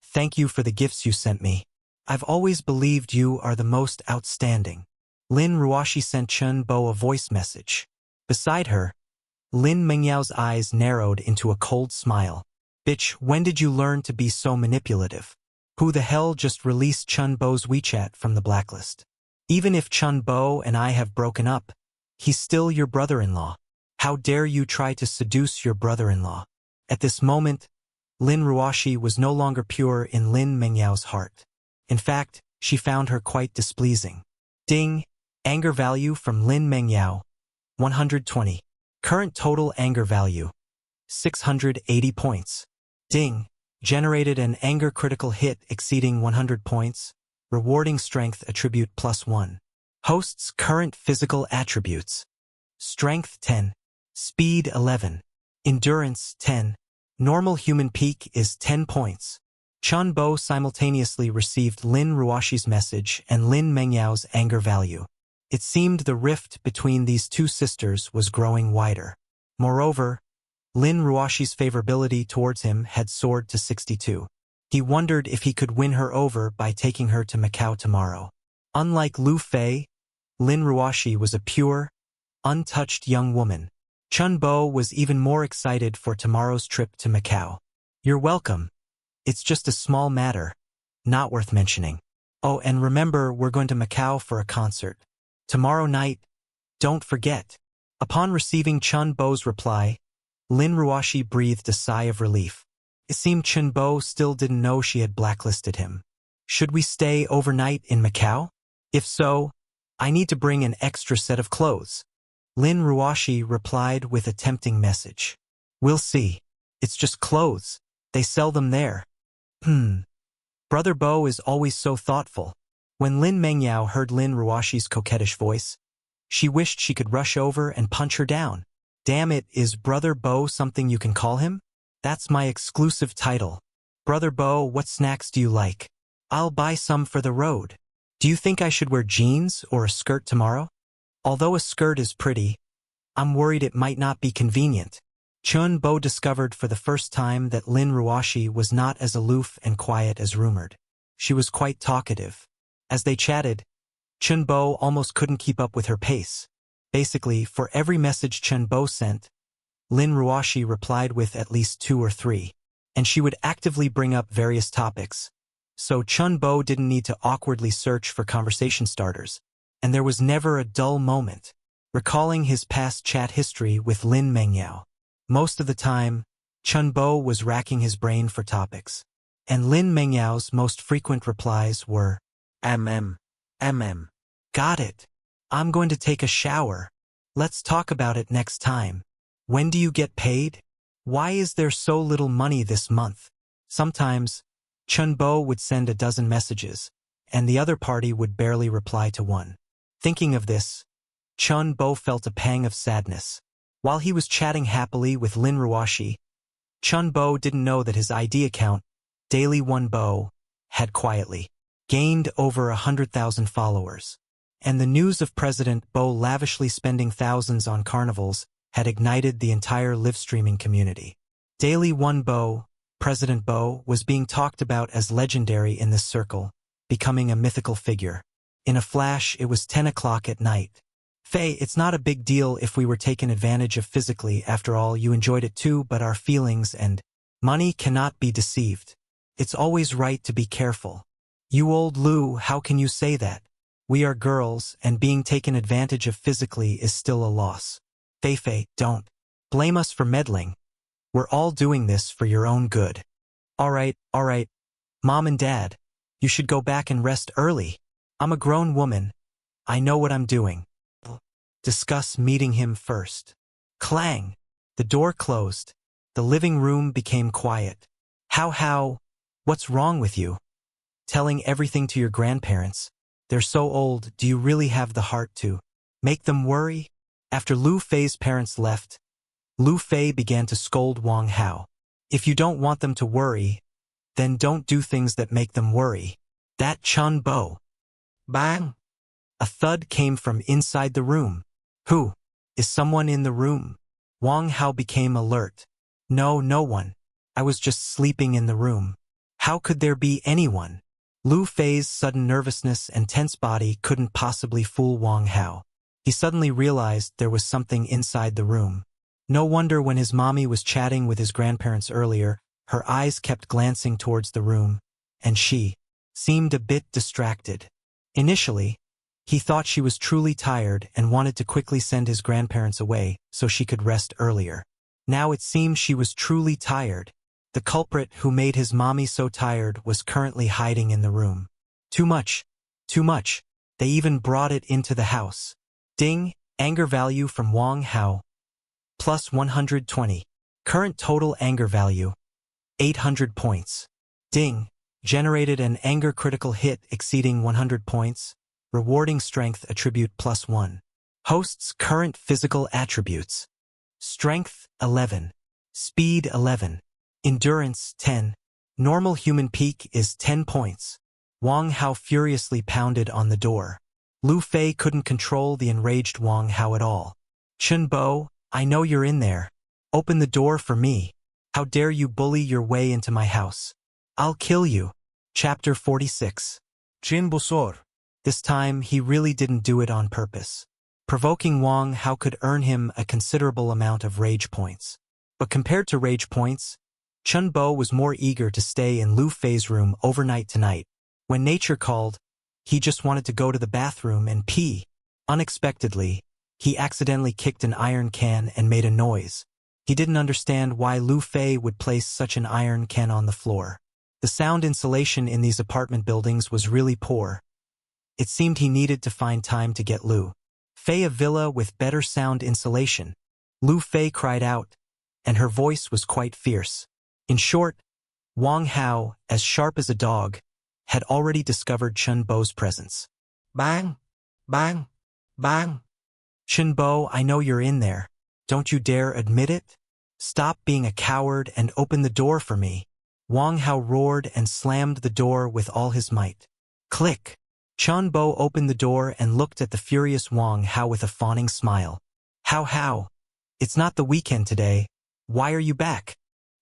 thank you for the gifts you sent me. I've always believed you are the most outstanding." Lin Ruashi sent Chun Bo a voice message. Beside her, Lin Mengyao's eyes narrowed into a cold smile. "Bitch, when did you learn to be so manipulative? Who the hell just released Chun Bo's WeChat from the blacklist? Even if Chun Bo and I have broken up, he's still your brother-in-law. How dare you try to seduce your brother-in-law?" At this moment, Lin Ruashi was no longer pure in Lin Mengyao's heart. In fact, she found her quite displeasing. Ding! Anger value from Lin Mengyao, 120. Current total anger value, 680 points. Ding! Generated an anger critical hit exceeding 100 points, rewarding strength attribute +1. Host's current physical attributes. Strength 10. Speed 11. Endurance 10. Normal human peak is 10 points. Chun Bo simultaneously received Lin Ruashi's message and Lin Mengyao's anger value. It seemed the rift between these two sisters was growing wider. Moreover, Lin Ruashi's favorability towards him had soared to 62. He wondered if he could win her over by taking her to Macau tomorrow. Unlike Lu Fei, Lin Ruashi was a pure, untouched young woman. Chun Bo was even more excited for tomorrow's trip to Macau. "You're welcome. It's just a small matter, not worth mentioning. Oh, and remember, we're going to Macau for a concert tomorrow night. Don't forget." Upon receiving Chun Bo's reply, Lin Ruashi breathed a sigh of relief. It seemed Chun Bo still didn't know she had blacklisted him. "Should we stay overnight in Macau? If so, I need to bring an extra set of clothes." Lin Ruashi replied with a tempting message. "We'll see. It's just clothes. They sell them there." Brother Bo is always so thoughtful. When Lin Mengyao heard Lin Ruashi's coquettish voice, she wished she could rush over and punch her down. "Damn it, is Brother Bo something you can call him? That's my exclusive title. Brother Bo, what snacks do you like? I'll buy some for the road. Do you think I should wear jeans or a skirt tomorrow? Although a skirt is pretty, I'm worried it might not be convenient." Chun Bo discovered for the first time that Lin Ruashi was not as aloof and quiet as rumored. She was quite talkative. As they chatted, Chun Bo almost couldn't keep up with her pace. Basically, for every message Chun Bo sent, Lin Ruashi replied with at least 2 or 3, and she would actively bring up various topics. So Chun Bo didn't need to awkwardly search for conversation starters, and there was never a dull moment. Recalling his past chat history with Lin Mengyao, most of the time, Chun Bo was racking his brain for topics, and Lin Mengyao's most frequent replies were, Got it. I'm going to take a shower. Let's talk about it next time. When do you get paid? Why is there so little money this month?" Sometimes, Chun Bo would send a dozen messages, and the other party would barely reply to one. Thinking of this, Chun Bo felt a pang of sadness. While he was chatting happily with Lin Ruashi, Chun Bo didn't know that his ID account, Daily One Bo, had quietly gained over 100,000 followers. And the news of President Bo lavishly spending thousands on carnivals had ignited the entire live-streaming community. Daily One Bo, President Bo, was being talked about as legendary in this circle, becoming a mythical figure. In a flash, it was 10 o'clock at night. "Faye, it's not a big deal if we were taken advantage of physically. After all, you enjoyed it too, but our feelings and money cannot be deceived. It's always right to be careful." "You old Lou, how can you say that? We are girls, and being taken advantage of physically is still a loss. Faye, don't blame us for meddling. We're all doing this for your own good." All right. Mom and Dad, you should go back and rest early. I'm a grown woman. I know what I'm doing. Discuss meeting him first. Clang! The door closed. The living room became quiet. How? What's wrong with you? Telling everything to your grandparents. They're so old, do you really have the heart to make them worry? After Lu Fei's parents left, Lu Fei began to scold Wang Hao. If you don't want them to worry, then don't do things that make them worry. That Chun Bo. Bang! A thud came from inside the room. Who? Is someone in the room? Wang Hao became alert. No one. I was just sleeping in the room. How could there be anyone? Lu Fei's sudden nervousness and tense body couldn't possibly fool Wang Hao. He suddenly realized there was something inside the room. No wonder when his mommy was chatting with his grandparents earlier, her eyes kept glancing towards the room, and she seemed a bit distracted. Initially, he thought she was truly tired and wanted to quickly send his grandparents away so she could rest earlier. Now it seemed she was truly tired. The culprit who made his mommy so tired was currently hiding in the room. Too much. They even brought it into the house. Ding! Anger value from Wang Hao. Plus 120. Current total anger value. 800 points. Ding! Generated an anger critical hit exceeding 100 points. Rewarding strength attribute plus 1. Host's current physical attributes. Strength 11. Speed 11. Endurance 10. Normal human peak is 10 points. Wang Hao furiously pounded on the door. Lu Fei couldn't control the enraged Wang Hao at all. Chun Bo, I know you're in there. Open the door for me. How dare you bully your way into my house? I'll kill you. Chapter 46. Chin Bosor. This time, he really didn't do it on purpose. Provoking Wang Hao could earn him a considerable amount of rage points. But compared to rage points, Chun Bo was more eager to stay in Lu Fei's room overnight tonight. When nature called, he just wanted to go to the bathroom and pee. Unexpectedly, he accidentally kicked an iron can and made a noise. He didn't understand why Lu Fei would place such an iron can on the floor. The sound insulation in these apartment buildings was really poor. It seemed he needed to find time to get Lu Fei a villa with better sound insulation. Lu Fei cried out, and her voice was quite fierce. In short, Wang Hao, as sharp as a dog, had already discovered Chun Bo's presence. Bang! Bang! Bang! Chun Bo, I know you're in there. Don't you dare admit it? Stop being a coward and open the door for me. Wang Hao roared and slammed the door with all his might. Click! Chun Bo opened the door and looked at the furious Wang Hao with a fawning smile. How? It's not the weekend today. Why are you back?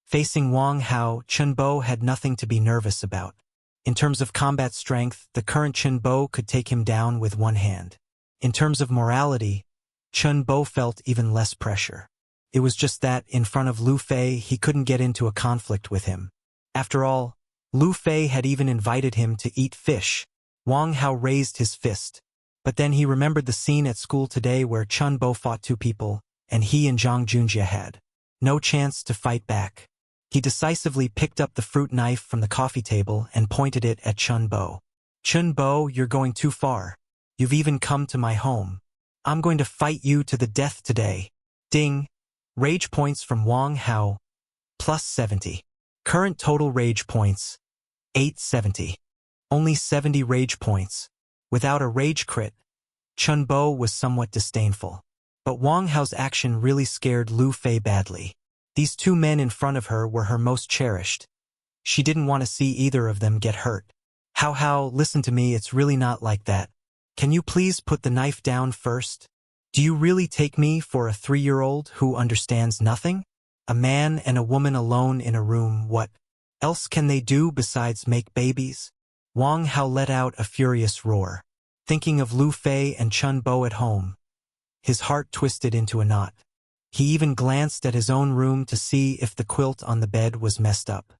Facing Wang Hao, Chun Bo had nothing to be nervous about. In terms of combat strength, the current Chun Bo could take him down with one hand. In terms of morality, Chun Bo felt even less pressure. It was just that, in front of Lu Fei, he couldn't get into a conflict with him. After all, Lu Fei had even invited him to eat fish. Wang Hao raised his fist. But then he remembered the scene at school today where Chun Bo fought two people, and he and Zhang Junjie had no chance to fight back. He decisively picked up the fruit knife from the coffee table and pointed it at Chun Bo. Chun Bo, you're going too far. You've even come to my home. I'm going to fight you to the death today. Ding! Rage points from Wang Hao. Plus 70. Current total rage points. 870. Only 70 rage points. Without a rage crit, Chun Bo was somewhat disdainful. But Wang Hao's action really scared Lu Fei badly. These two men in front of her were her most cherished. She didn't want to see either of them get hurt. Hao, listen to me, it's really not like that. Can you please put the knife down first? Do you really take me for a 3-year-old who understands nothing? A man and a woman alone in a room, what else can they do besides make babies? Wang Hao let out a furious roar. Thinking of Lu Fei and Chun Bo at home, his heart twisted into a knot. He even glanced at his own room to see if the quilt on the bed was messed up.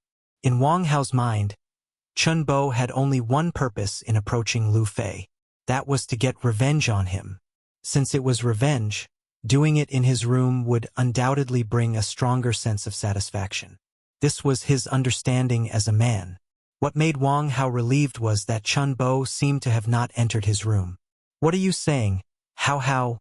In Wang Hao's mind, Chun Bo had only one purpose in approaching Lu Fei. That was to get revenge on him. Since it was revenge, doing it in his room would undoubtedly bring a stronger sense of satisfaction. This was his understanding as a man. What made Wang Hao relieved was that Chun Bo seemed to have not entered his room. What are you saying, Hao?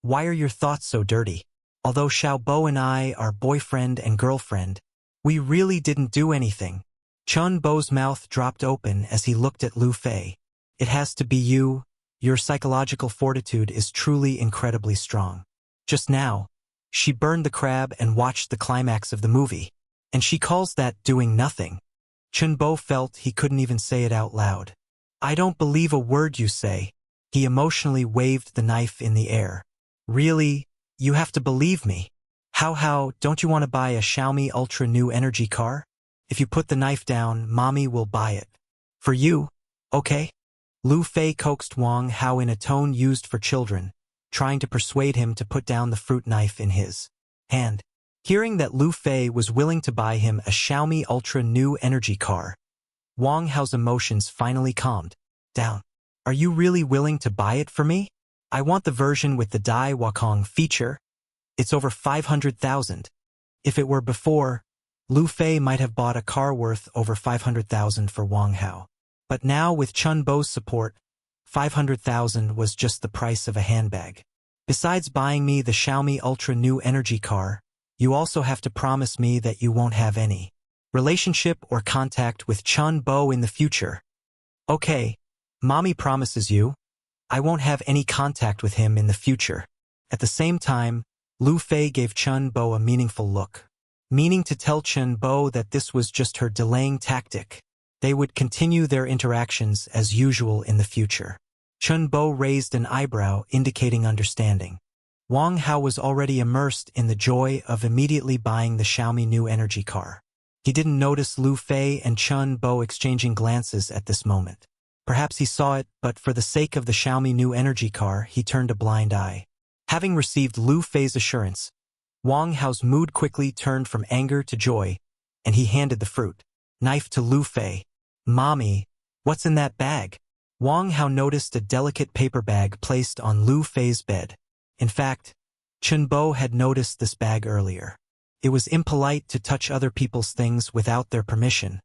Why are your thoughts so dirty? Although Xiao Bo and I are boyfriend and girlfriend, we really didn't do anything. Chun Bo's mouth dropped open as he looked at Lu Fei. It has to be you. Your psychological fortitude is truly incredibly strong. Just now, she burned the crab and watched the climax of the movie. And she calls that doing nothing. Chun Bo felt he couldn't even say it out loud. I don't believe a word you say. He emotionally waved the knife in the air. Really? You have to believe me. How, don't you want to buy a Xiaomi Ultra New Energy car? If you put the knife down, Mommy will buy it. For you? Okay? Lu Fei coaxed Wang Hao in a tone used for children, trying to persuade him to put down the fruit knife in his hand. Hearing that Lu Fei was willing to buy him a Xiaomi Ultra New Energy car, Wang Hao's emotions finally calmed down. Are you really willing to buy it for me? I want the version with the Dai Wakong feature. It's over 500,000. If it were before, Lu Fei might have bought a car worth over 500,000 for Wang Hao. But now with Chun Bo's support, 500,000 was just the price of a handbag. Besides buying me the Xiaomi Ultra New Energy car, you also have to promise me that you won't have any relationship or contact with Chun Bo in the future. Okay, Mommy promises you. I won't have any contact with him in the future. At the same time, Lu Fei gave Chun Bo a meaningful look, meaning to tell Chun Bo that this was just her delaying tactic. They would continue their interactions as usual in the future. Chun Bo raised an eyebrow, indicating understanding. Wang Hao was already immersed in the joy of immediately buying the Xiaomi New Energy car. He didn't notice Lu Fei and Chun Bo exchanging glances at this moment. Perhaps he saw it, but for the sake of the Xiaomi New Energy car, he turned a blind eye. Having received Lu Fei's assurance, Wang Hao's mood quickly turned from anger to joy, and he handed the fruit knife to Lu Fei. Mommy, what's in that bag? Wang Hao noticed a delicate paper bag placed on Lu Fei's bed. In fact, Chun Bo had noticed this bag earlier. It was impolite to touch other people's things without their permission,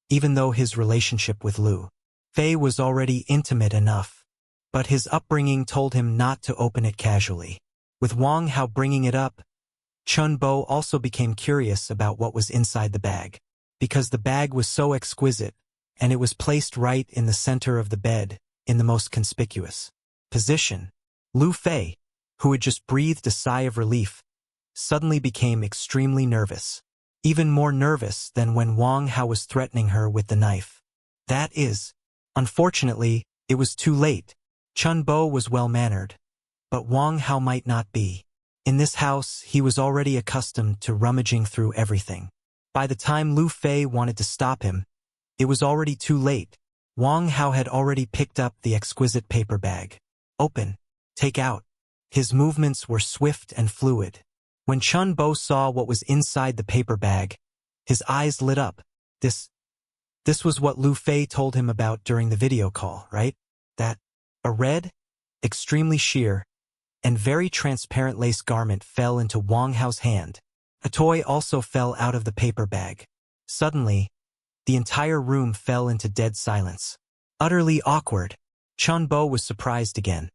even though his relationship with Lu Fei was already intimate enough. But his upbringing told him not to open it casually. With Wang Hao bringing it up, Chun Bo also became curious about what was inside the bag. Because the bag was so exquisite, and it was placed right in the center of the bed, in the most conspicuous position. Lu Fei, who had just breathed a sigh of relief, suddenly became extremely nervous. Even more nervous than when Wang Hao was threatening her with the knife. That is, unfortunately, it was too late. Chun Bo was well-mannered, but Wang Hao might not be. In this house, he was already accustomed to rummaging through everything. By the time Lu Fei wanted to stop him, it was already too late. Wang Hao had already picked up the exquisite paper bag. Open. Take out. His movements were swift and fluid. When Chun Bo saw what was inside the paper bag, his eyes lit up. This was what Lu Fei told him about during the video call, right? That a red, extremely sheer, and very transparent lace garment fell into Wang Hao's hand. A toy also fell out of the paper bag. Suddenly, the entire room fell into dead silence. Utterly awkward. Chun Bo was surprised again.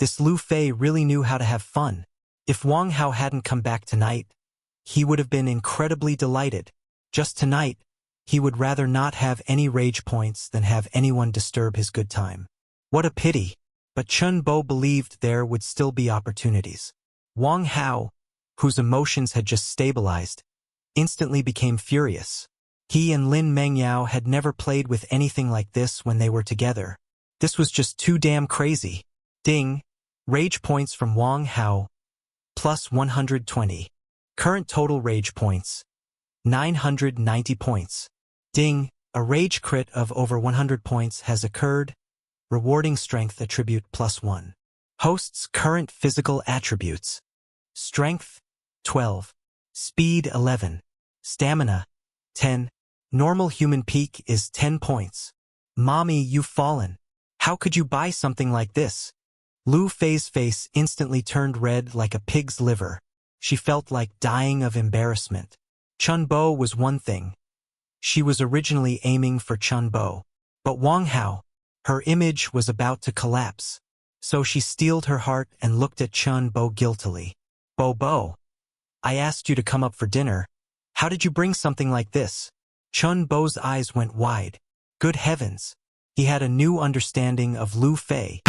This Lu Fei really knew how to have fun. If Wang Hao hadn't come back tonight, he would have been incredibly delighted. Just tonight, he would rather not have any rage points than have anyone disturb his good time. What a pity. But Chun Bo believed there would still be opportunities. Wang Hao, whose emotions had just stabilized, instantly became furious. He and Lin Mengyao had never played with anything like this when they were together. This was just too damn crazy. Ding. Rage points from Wang Hao. Plus 120. Current total rage points. 990 points. Ding. A rage crit of over 100 points has occurred. Rewarding strength attribute +1. Host's current physical attributes. Strength, 12. Speed, 11. Stamina, 10. Normal human peak is 10 points. Mommy, you've fallen. How could you buy something like this? Lu Fei's face instantly turned red like a pig's liver. She felt like dying of embarrassment. Chun Bo was one thing. She was originally aiming for Chun Bo. But Wang Hao, her image was about to collapse. So she steeled her heart and looked at Chun Bo guiltily. Bo, I asked you to come up for dinner. How did you bring something like this? Chun Bo's eyes went wide. Good heavens! He had a new understanding of Lu Fei.